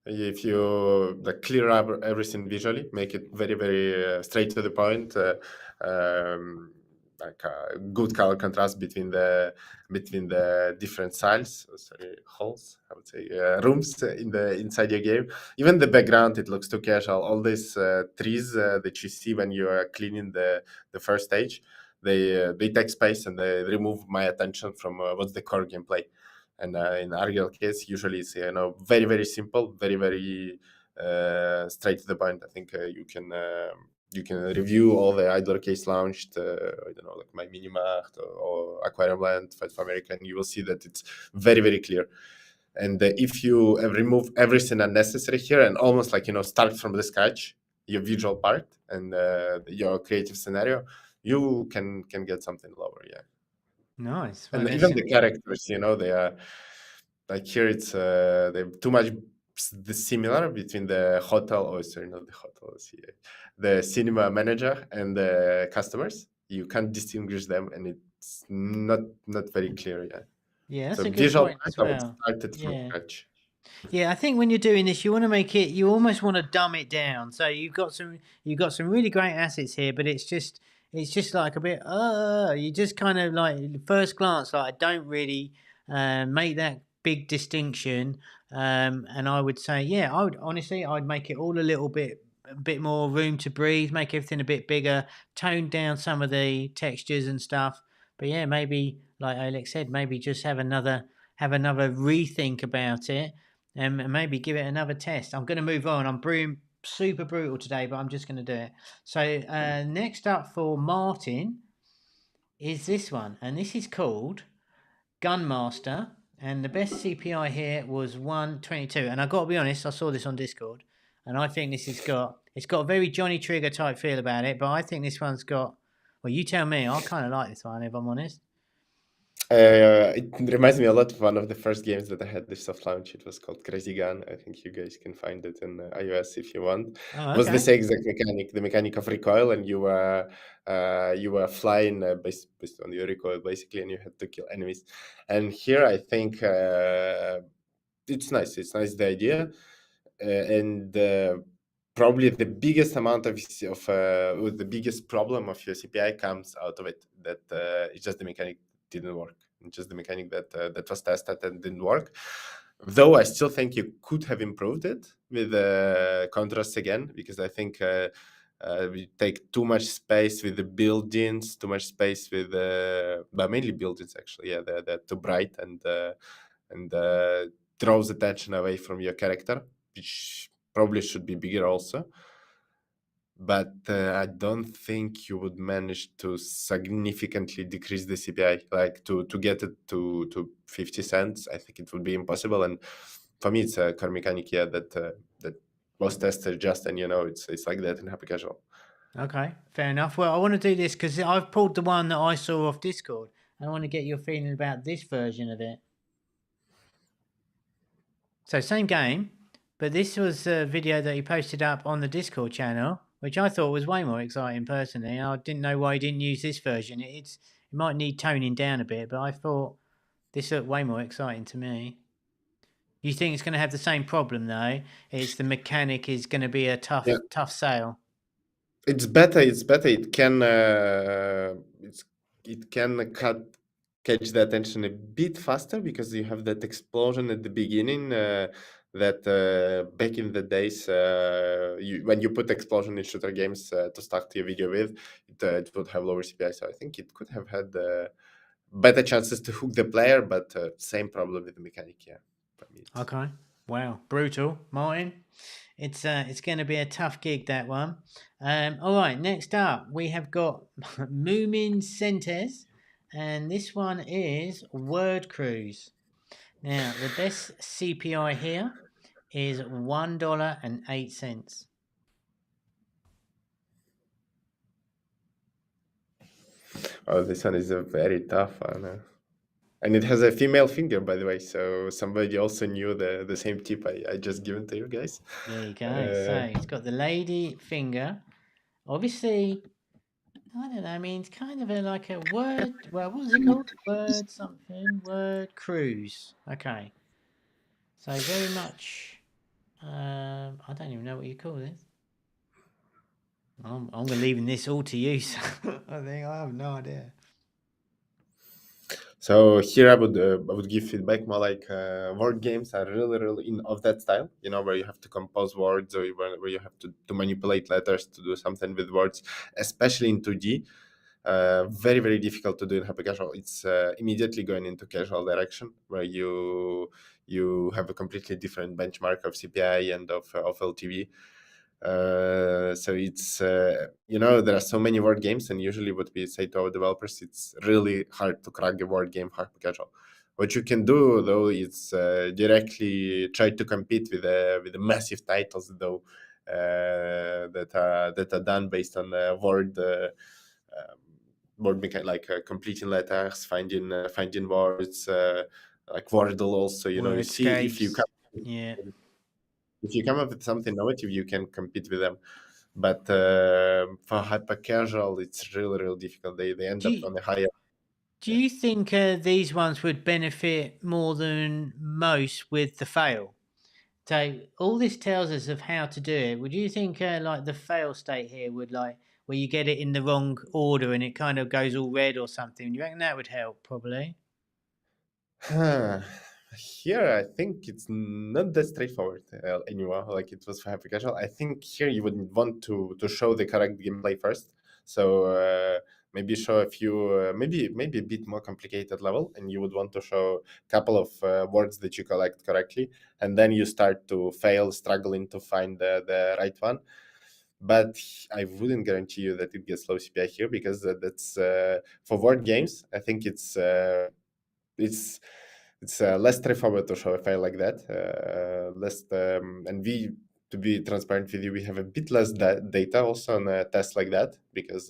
If you clear up everything visually, make it very, very straight to the point, like a good color contrast between the different styles, halls, I would say, rooms inside your game. Even the background, it looks too casual. All these trees that you see when you are cleaning the first stage, they take space and they remove my attention from what's the core gameplay. And in Argyle case, usually it's very very simple, very very straight to the point. I think you can review all the idler case launched. I don't know, like My Minimacht or Aquarium Land, Fight for America, and you will see that it's very very clear. And if you remove everything unnecessary here and almost like start from the scratch your visual part and your creative scenario, you can get something lower. Yeah. Nice. And Well, even the characters, they are like here. It's they have too much the similar between the hotel. Oh, sorry, not the hotel. The cinema manager and the customers. You can't distinguish them, and it's not very clear. Yeah. yeah, that's So a good visual point part, as I would well. start it from Yeah. scratch. Yeah, I think when you're doing this, you want to make it. You almost want to dumb it down. So you've got some really great assets here, but it's just like a bit. You just kind of like first glance, like I don't really make that big distinction. And I would say, yeah, I would honestly, I'd make it all a bit more room to breathe, make everything a bit bigger, tone down some of the textures and stuff. But yeah, maybe like Olek said, maybe just have another rethink about it and maybe give it another test. I'm going to move on. I'm brewing super brutal today, but I'm just going to do it. So next up for Martin is this one, and this is called Gunmaster, and the best CPI here was 122. And I got to be honest, I saw this on Discord, and I think this has got a very Johnny Trigger type feel about it, but I think this one's got. Well, you tell me. I kind of like this one, if I'm honest. It reminds me a lot of one of the first games that I had this soft launch. It was called Crazy Gun. I think you guys can find it in iOS if you want. Oh, It was the okay. same exact mechanic, the mechanic of recoil, and you were flying based on your recoil basically, and you had to kill enemies. And here I think it's nice. It's nice the idea, and probably the biggest amount of the biggest problem of your CPI comes out of it. That it's just the mechanic didn't work. It's just the mechanic that was tested and didn't work. Though I still think you could have improved it with contrast again, because I think we take too much space with the buildings, too much space with but mainly buildings actually. Yeah, they're too bright and draws attention away from your character, which probably should be bigger also. But I don't think you would manage to significantly decrease the CPI, like to get it to 50 cents. I think it would be impossible. And for me, it's a core mechanic, yeah, that most testers just, and it's like that in Hypercasual. Okay, fair enough. Well, I want to do this because I've pulled the one that I saw off Discord. I want to get your feeling about this version of it. So same game, but this was a video that he posted up on the Discord channel, which I thought was way more exciting personally. I didn't know why he didn't use this version. It might need toning down a bit, but I thought this looked way more exciting to me. You think it's going to have the same problem though? It's the mechanic is going to be a tough sale. It's better. It can catch the attention a bit faster because you have that explosion at the beginning. That back in the days, when you put explosion in shooter games to start your video with, it would have lower CPI. So I think it could have had better chances to hook the player, but same problem with the mechanic. Yeah. Okay. Wow. Brutal, Martin. It's going to be a tough gig, that one. All right, next up we have got Moomin Centes, and this one is Word Cruise. Now the best CPI here is $1.08. Oh, this one is a very tough one. And it has a female finger, by the way. So somebody also knew the same tip I just given to you guys. There you go. So it's got the lady finger. Obviously, I don't know. I mean, it's kind of like a word. Well, what was it called? Word something. Word cruise. Okay. So very much. I don't even know what you call this. I'm leaving this all to you. So I think I have no idea. So here I would give feedback more like word games are really of that style, where you have to compose words or where you have to manipulate letters to do something with words, especially in 2D. very, very difficult to do in hypercasual. It's immediately going into casual direction, where you have a completely different benchmark of CPI and of LTV. So it's there are so many word games, and usually what we say to our developers, it's really hard to crack a word game hypercasual. What you can do though is directly try to compete with the massive titles though that are done based on word. Word mechanic, like completing letters, finding words, like Wordle. Also, you see Wordscapes. Yeah. if you come up with something innovative, you can compete with them. But for hyper casual, it's really, really difficult. They end Do up you, on a higher. do you think these ones would benefit more than most with the fail? So all this tells us of how to do it. Would you think like the fail state here would like where you get it in the wrong order and it kind of goes all red or something? Do you reckon that would help? Probably. Here, I think it's not that straightforward anymore, like it was for hyper casual. I think here you would want to show the correct gameplay first. So maybe show a few, maybe a bit more complicated level, and you would want to show a couple of words that you collect correctly, and then you start to fail, struggling to find the right one. But I wouldn't guarantee you that it gets low CPI here, because that's for word games. I think it's less straightforward to show a file like that. Less and we, to be transparent with you, we have a bit less data also on a test like that, because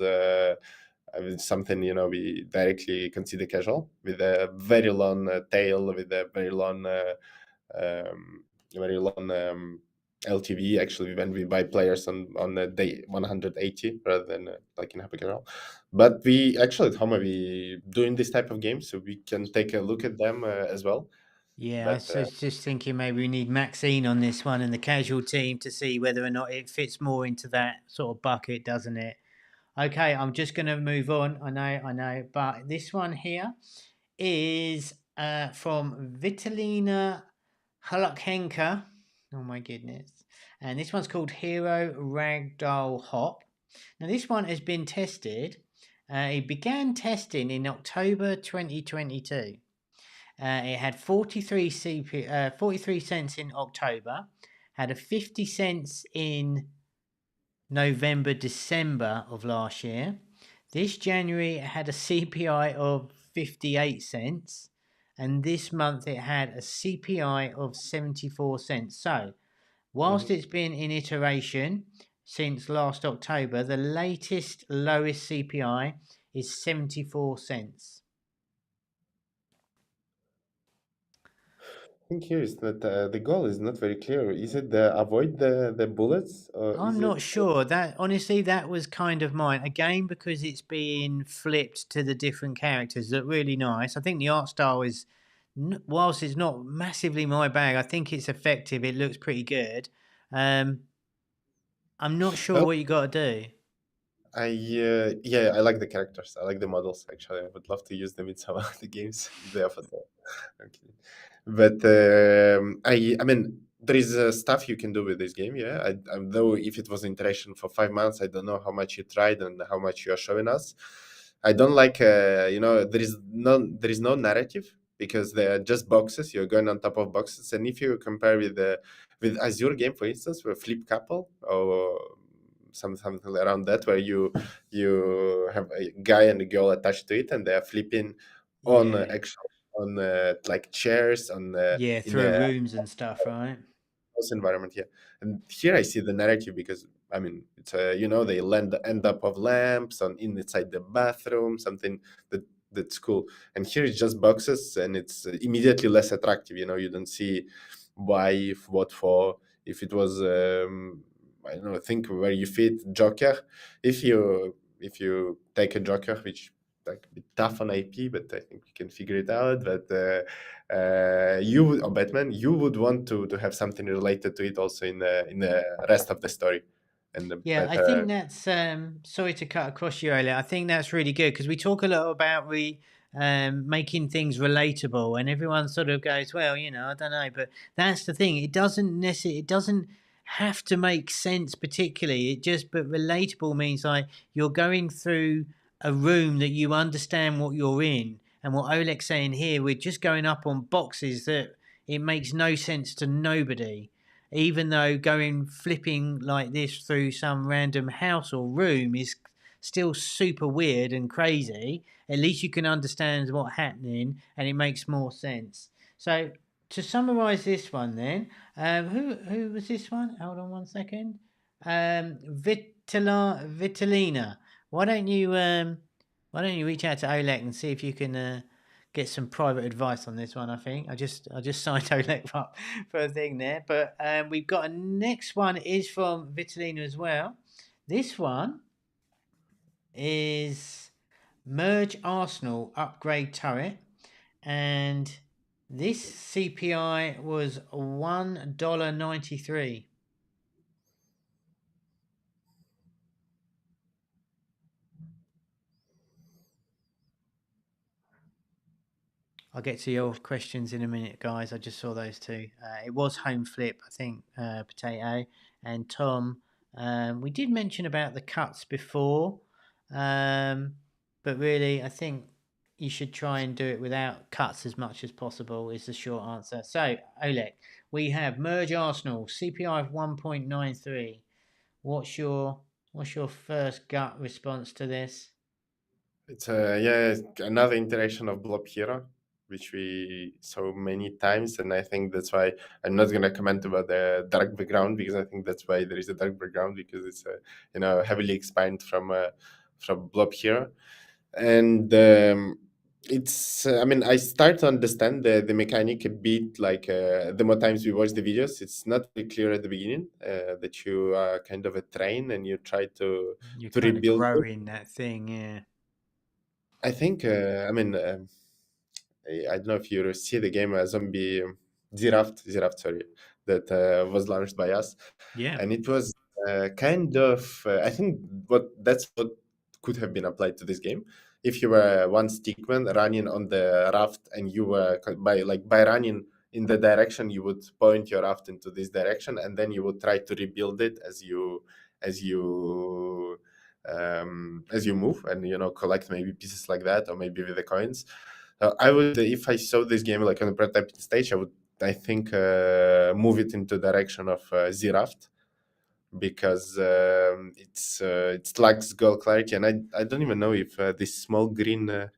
it's something we directly consider casual, with a very long tail, with a very long LTV. Actually, when we buy players on a day 180 rather than like in Hypercasual. But we actually at Homa, we doing this type of games, so we can take a look at them as well. Yeah, I But was just thinking maybe we need Maxine on this one and the casual team to see whether or not it fits more into that sort of bucket, doesn't it? Okay, I'm just going to move on. I know, but this one here is from Vitalina Halakhenka. Oh my goodness. And this one's called Hero Ragdoll Hop. Now, this one has been tested. It began testing in October 2022. It had 43 cents in October, had a 50 cents in November, December of last year. This January it had a CPI of 58 cents, and this month it had a CPI of 74 cents. So, whilst it's been in iteration since last October, the latest lowest CPI is 74 cents. I think here is that the goal is not very clear. Is it avoid the bullets, or is I'm it? not sure. That honestly, that was kind of mine again because it's being flipped to the different characters. Look really nice. I think the art style is, whilst it's not massively my bag, I think it's effective. It looks pretty good. I'm not sure Well, what you got to do. I like the characters. I like the models. Actually, I would love to use them in some of the games if they offer that. Okay, but I mean, there is stuff you can do with this game. Yeah, though if it was iteration for 5 months, I don't know how much you tried and how much you are showing us. I don't like there is no narrative, because they are just boxes. You're going on top of boxes, and if you compare with Azure game, for instance, with Flip Couple or something around that, where you have a guy and a girl attached to it, and they are flipping on Yeah, actual on like chairs on yeah, in through a rooms and stuff, right? house environment here. And here I see the narrative, because I mean it's they end up of lamps on inside the bathroom, something that's cool. And here it's just boxes, and it's immediately less attractive. You don't see why, if, what for. If it was I don't know, think where you fit Joker. If you take a Joker, which like a bit tough on IP, but I think we can figure it out. But or Batman, you would want to have something related to it also in the rest of the story, and Yeah, I think that's sorry to cut across you earlier. I think that's really good because we talk a lot about making things relatable, and everyone sort of goes, well, I don't know, but that's the thing. It doesn't have to make sense particularly. But relatable means like you're going through a room that you understand what you're in. And what Olek's saying here, we're just going up on boxes that it makes no sense to nobody. Even though going flipping like this through some random house or room is still super weird and crazy, at least you can understand what's happening and it makes more sense. So to summarize this one then, who was this one? Hold on one second. Vitalina. Why don't you reach out to Olek and see if you can get some private advice on this one? I think I just signed Olek up for a thing there, but we've got a next one is from Vitalina as well. This one is Merge Arsenal upgrade turret, and this CPI was $1.93. I'll get to your questions in a minute, guys. I just saw those two. It was home flip, I think, Potato and Tom. We did mention about the cuts before, but really, I think you should try and do it without cuts as much as possible. Is the short answer. So, Olek, we have Merge Arsenal CPI of 1.93. What's your first gut response to this? It's another iteration of Blob Hero, which we saw many times, and I think that's why I'm not gonna comment about the dark background, because I think that's why there is a dark background, because it's heavily expanded from Blob Hero, and it's I start to understand the mechanic a bit, like the more times we watch the videos. It's not really clear at the beginning that you are kind of a train and you try to rebuild grow it. in that thing, yeah. I think, I don't know if you see the game Zombie Zeraft, sorry, that was launched by us. Yeah. And it was kind of, I think that's what could have been applied to this game. If you were one stickman running on the raft, and you were by running in the direction, you would point your raft into this direction, and then you would try to rebuild it as you move, and collect maybe pieces like that, or maybe with the coins. I would, if I saw this game like on the prototyping stage, I think move it into the direction of Zeraft, because it lacks goal clarity, and I don't even know if this small green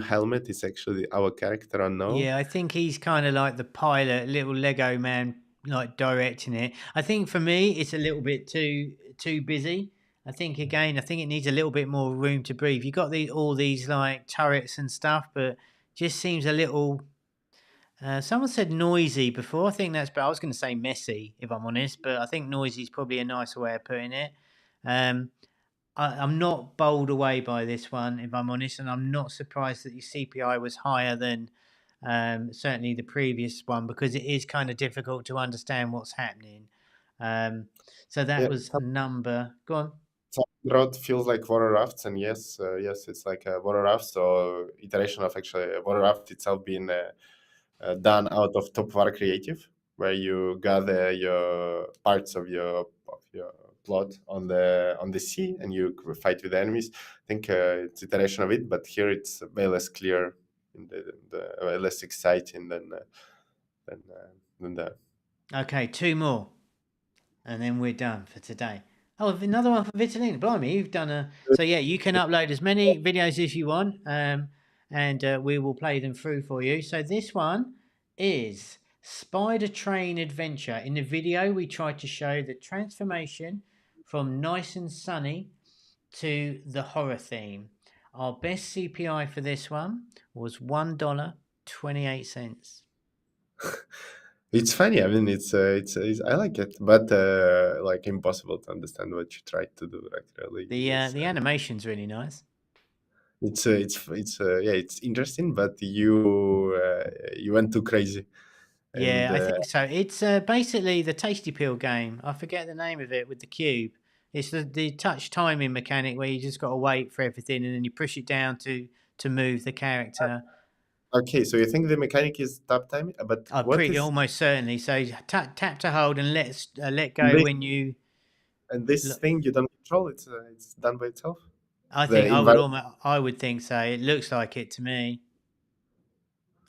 helmet is actually our character or no. Yeah, I think he's kind of like the pilot, little Lego man, like directing it. I think for me, it's a little bit too busy. I think it needs a little bit more room to breathe. You got all these like turrets and stuff, but just seems a little. Someone said noisy before. I think that's, but I was going to say messy, if I'm honest. But I think noisy is probably a nicer way of putting it. I'm not bowled away by this one, if I'm honest, and I'm not surprised that your CPI was higher than certainly the previous one, because it is kind of difficult to understand what's happening. So that was number. Go on. Road feels like water rafts, and yes, it's like a water raft. So iteration of actually a water raft itself being done out of Top War Creative, where you gather your parts of your plot on the sea, and you fight with enemies. I think it's iteration of it, but here it's way less clear, and way less exciting than that. Okay, two more, and then we're done for today. Oh, another one for Vitalina. Blimey, you've done so yeah, you can upload as many videos as you want, and we will play them through for you. So this one is Spider Train Adventure. In the video, we tried to show the transformation from nice and sunny to the horror theme. Our best CPI for this one was $1.28. It's funny. It's I like it, but like impossible to understand what you tried to do. Actually, The animation's really nice. It's interesting, but you went too crazy. Yeah, I think so. It's basically the Tasty Peel game. I forget the name of it with the cube. It's the touch timing mechanic where you just got to wait for everything, and then you push it down to move the character. Okay, so you think the mechanic is tap timing, but almost certainly. So tap to hold and let go when you. And this thing you don't control. It's done by itself. I The think environment. I would think so. It looks like it to me.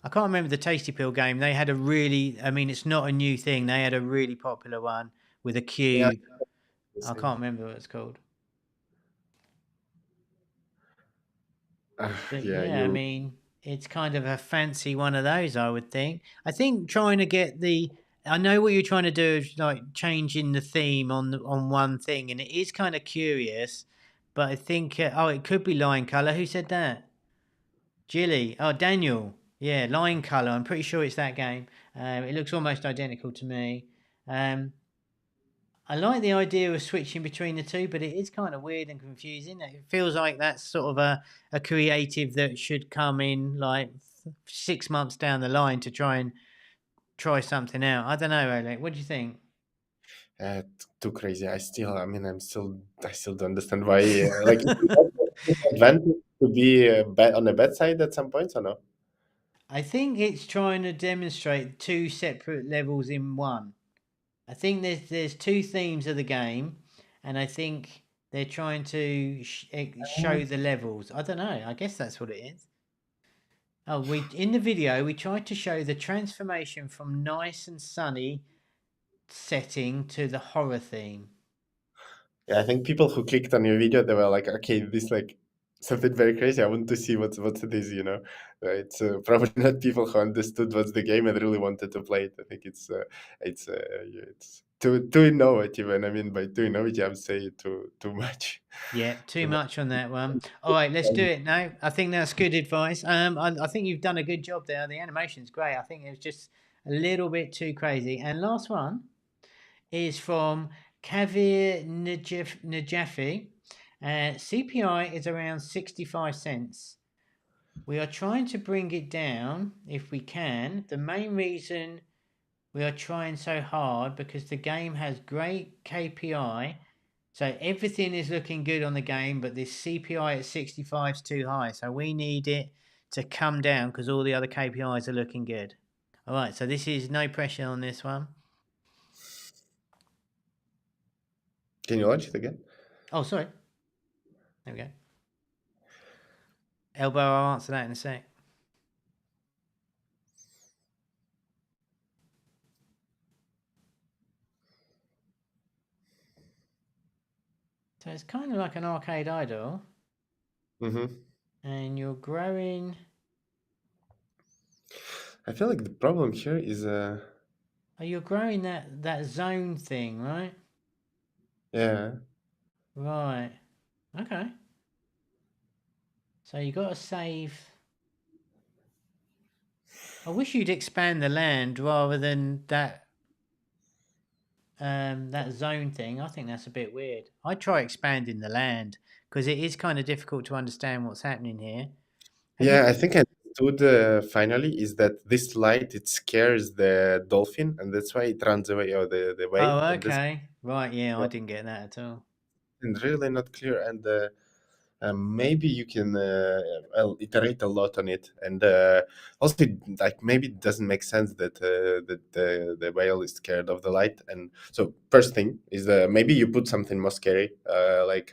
I can't remember the Tasty Pill game. They had a really, I mean, it's not a new thing. They had a really popular one with a Yeah, cube. the I same. can't remember what it's called. But Yeah, yeah, I you. mean, it's kind of a fancy one of those, I would think. I think trying to get I know what you're trying to do is like changing the theme on one thing, and it is kind of curious. But I think, it could be line color. Who said that? Jilly. Oh, Daniel. Yeah, line color. I'm pretty sure it's that game. It looks almost identical to me. Um, I like the idea of switching between the two, but it is kind of weird and confusing. It feels like that's sort of a creative that should come in like 6 months down the line to try something out. I don't know, Olek. What do you think? Too crazy. I still don't understand why. Like, is it advantage to be on a bad side at some points or no? I think it's trying to demonstrate two separate levels in one. I think there's two themes of the game, and I think they're trying to show the levels. I don't know. I guess that's what it is. Oh, we in the video we tried to show the transformation from nice and sunny setting to the horror theme. Yeah, I think people who clicked on your video, they were like, okay, this like something very crazy. I want to see what it is, you know. It's probably not people who understood what's the game and really wanted to play it. I think yeah, it's too innovative, and I mean by too innovative, I'm saying too much. Yeah, too Too much. much on that one. All right, let's do it now. I think that's good advice. I think you've done a good job there. The animation's great. I think it was just a little bit too crazy. And last one is from Kavir Najafi. CPI is around 65 cents. We are trying to bring it down if we can. The main reason we are trying so hard because the game has great KPI. So everything is looking good on the game, but this CPI at 65 is too high. So we need it to come down because all the other KPIs are looking good. All right, so this is no pressure on this one. Can you launch it again? Oh, sorry. There we go. Elbow, I'll answer that in a sec. So it's kind of like an arcade idol, Mm-hmm. and you're growing. I feel like the problem here is Oh, you're growing that zone thing, right? yeah. Right. Okay. So you got to save. I wish you'd expand the land rather than that zone thing. I think that's a bit weird. I'd try expanding the land because it is kind of difficult to understand what's happening here. Have you? Yeah, I think I understood finally is that this light it scares the dolphin and that's why it runs away, or the whale, Oh, and this okay. Right. Yeah, I yeah, didn't get that at all. and really not clear. And maybe you can iterate a lot on it, and also like maybe it doesn't make sense that that the whale is scared of the light. And so first thing is maybe you put something more scary, like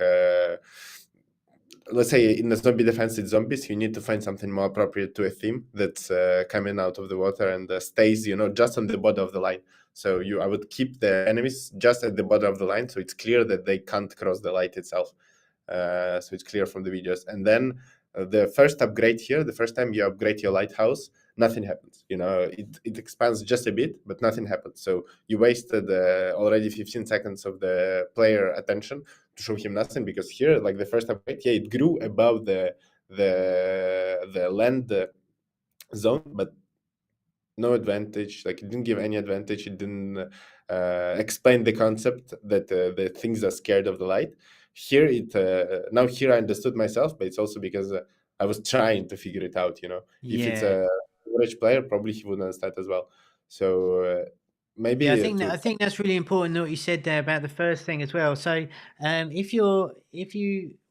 let's say in the zombie defense it's zombies. You need to find something more appropriate to a theme that's coming out of the water and stays, you know, just on the border of the line. So I would keep the enemies just at the border of the line, so it's clear that they can't cross the light itself. So it's clear from the videos. And then the first upgrade here, the first time you upgrade your lighthouse, nothing happens. You know, it expands just a bit, but nothing happens. So you wasted already 15 seconds of the player attention to show him nothing, because here, like the first upgrade, yeah, it grew above the land zone, but no advantage. Like it didn't give any advantage. It didn't explain the concept that the things are scared of the light. Here now here I understood myself, but it's also because I was trying to figure it out. You know, if it's Yeah. a average player, probably he wouldn't understand as well. So Yeah, I maybe think to that's really important what you said there about the first thing as well. So,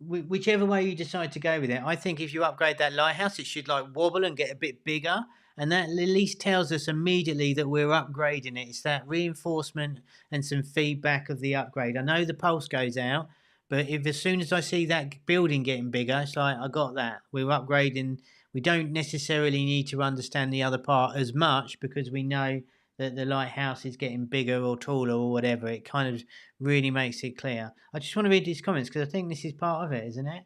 whichever way you decide to go with it, I think if you upgrade that lighthouse, it should like wobble and get a bit bigger, and that at least tells us immediately that we're upgrading it. It's that reinforcement and some feedback of the upgrade. I know the pulse goes out, But if as soon as I see that building getting bigger, it's like I got that. We're upgrading. We don't necessarily need to understand the other part as much because we know that the lighthouse is getting bigger or taller or whatever. It kind of really makes it clear. I just want to read these comments because I think this is part of it, isn't it?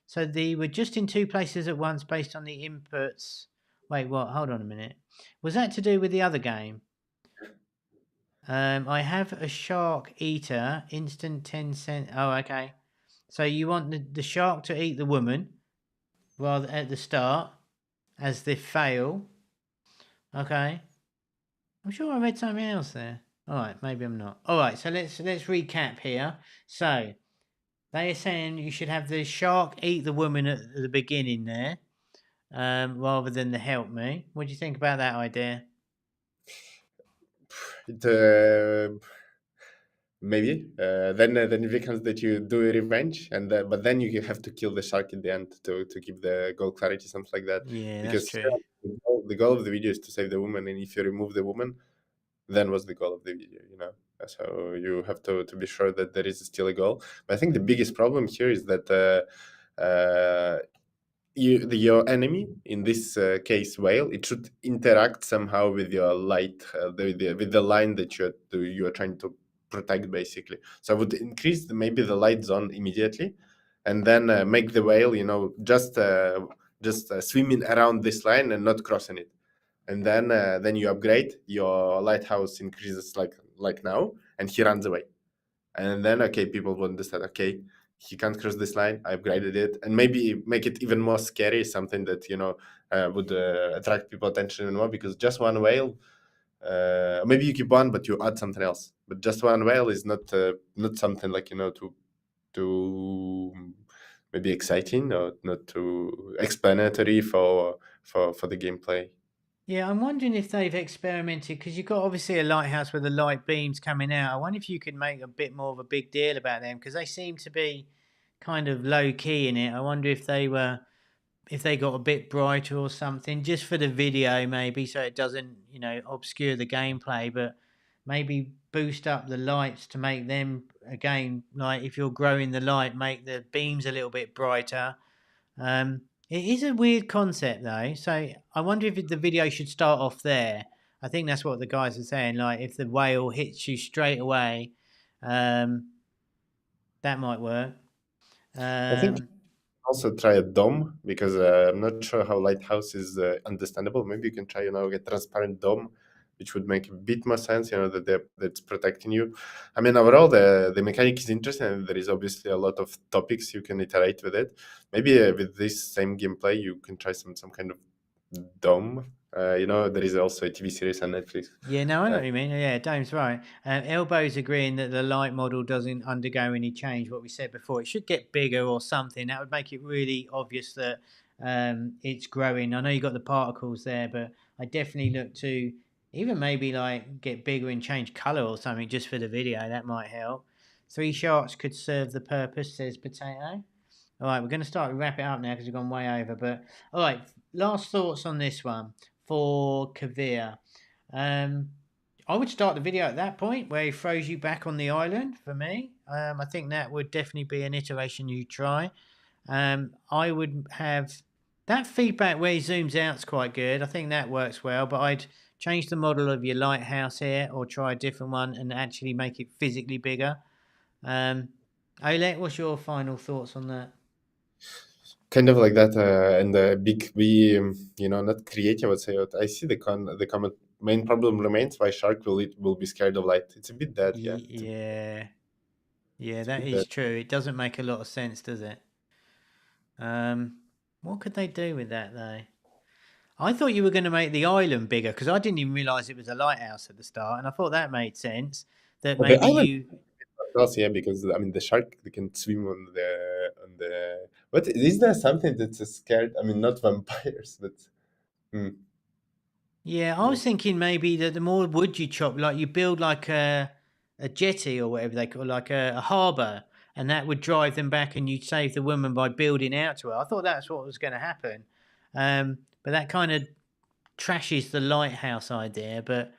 So they were just in two places at once based on the inputs. Wait, what? Hold on a minute. Was that to do with the other game? I have a shark eater, instant 10 cent. Oh, okay. So you want the shark to eat the woman rather at the start as they fail. Okay. I'm sure I read something else there. All right, maybe I'm not. All right, so let's recap here. So they are saying you should have the shark eat the woman at the beginning there, rather than the help me. What do you think about that idea? Maybe then it becomes that you do a revenge, and but then you have to kill the shark in the end to keep the goal clarity, something like that. Yeah, that's Because true. the goal of the video is to save the woman, and if you remove the woman, then what's the goal of the video? So you have to be sure that there is still a goal. But I think the biggest problem here is that your enemy, in this case whale, it should interact somehow with your light, with the line that you are trying to protect, basically. So I would increase maybe the light zone immediately, and then make the whale, just swimming around this line and not crossing it. And then you upgrade, your lighthouse increases like now, and he runs away. And then people will understand, he can't cross this line, I upgraded it, and maybe make it even more scary, something that would attract people attention even more, because just one whale, maybe you keep one but you add something else, but just one whale is not something like to maybe exciting, or not too explanatory for the gameplay. Yeah, I'm wondering if they've experimented because you've got obviously a lighthouse with the light beams coming out. I wonder if you could make a bit more of a big deal about them because they seem to be kind of low key in it. I wonder if they got a bit brighter or something just for the video, maybe so it doesn't obscure the gameplay, but maybe boost up the lights to make them again, like if you're growing the light, make the beams a little bit brighter. It is a weird concept though, so I wonder if the video should start off there. I think that's what the guys are saying. Like if the whale hits you straight away, that might work. I think also try a dome, because I'm not sure how lighthouse is understandable. Maybe you can try a transparent dome, which would make a bit more sense, that's protecting you. I mean, overall the mechanic is interesting, and there is obviously a lot of topics you can iterate with it. Maybe with this same gameplay you can try some kind of dome. There is also a TV series on Netflix. Yeah, no, I know what you mean. Yeah, Dame's right. Elbow's agreeing that the light model doesn't undergo any change. What we said before, it should get bigger or something. That would make it really obvious that it's growing. I know you got the particles there, but I definitely look to even maybe like get bigger and change color or something just for the video. That might help. 3 sharks could serve the purpose, says Potato. All right, we're going to start to wrap it up now because we've gone way over. But all right, last thoughts on this one for Kavir. I would start the video at that point where he throws you back on the island. For me, I think that would definitely be an iteration you try. I would have that feedback where he zooms out is quite good. I think that works well. But I'd change the model of your lighthouse here, or try a different one and actually make it physically bigger. Olek, what's your final thoughts on that? Kind of like that, and not creative, I would say. But I see the comment. Main problem remains why shark will be scared of light. It's a bit dead, yeah. Yeah, that is true. It doesn't make a lot of sense, does it? What could they do with that though? I thought you were going to make the island bigger because I didn't even realize it was a lighthouse at the start, and I thought that made sense. That Well, maybe the island, you. yeah, because I mean the shark, they can swim on the. But is there something that's scared? I mean, not vampires, but. Yeah, I was thinking maybe that the more wood you chop, like you build like a jetty or whatever they call, like a harbour, and that would drive them back, and you'd save the woman by building out to her. I thought that's what was going to happen, but that kind of trashes the lighthouse idea. But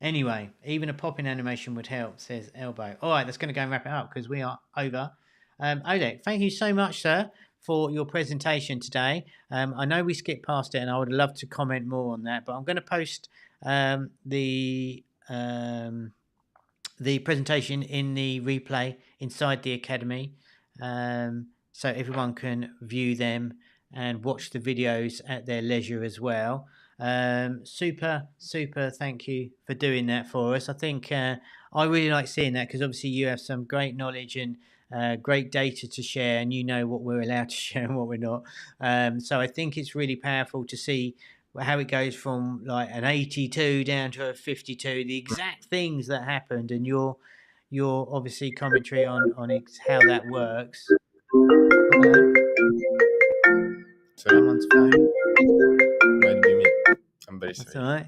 Anyway, even a popping animation would help, says Elbow. All right, that's going to go and wrap it up because we are over. Olek, thank you so much, sir, for your presentation today. I know we skipped past it, and I would love to comment more on that, but I'm going to post the presentation in the replay inside the Academy, so everyone can view them and watch the videos at their leisure as well. Super thank you for doing that for us. I think I really like seeing that because obviously you have some great knowledge and great data to share, and you know what we're allowed to share and what we're not. So I think it's really powerful to see how it goes from like an 82 down to a 52, the exact things that happened, and your obviously commentary on how that works. Someone's phone. Might be me. I'm very sorry. That's all right.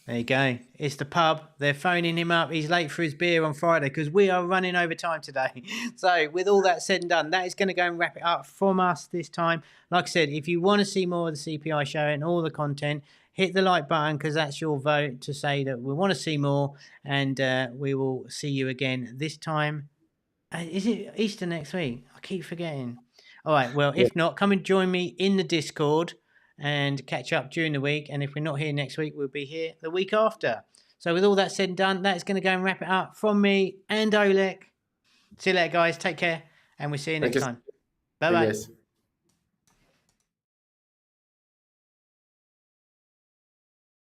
There you go. It's the pub. They're phoning him up. He's late for his beer on Friday because we are running over time today. So with all that said and done, that is going to go and wrap it up from us this time. Like I said, if you want to see more of the CPI show and all the content, hit the like button because that's your vote to say that we want to see more. And we will see you again this time. Is it Easter next week? I keep forgetting. All right. Well, if not, come and join me in the Discord and catch up during the week. And if we're not here next week, we'll be here the week after. So with all that said and done, that's going to go and wrap it up from me and Olek. See you later, guys. Take care. And we'll see you next time. Bye-bye.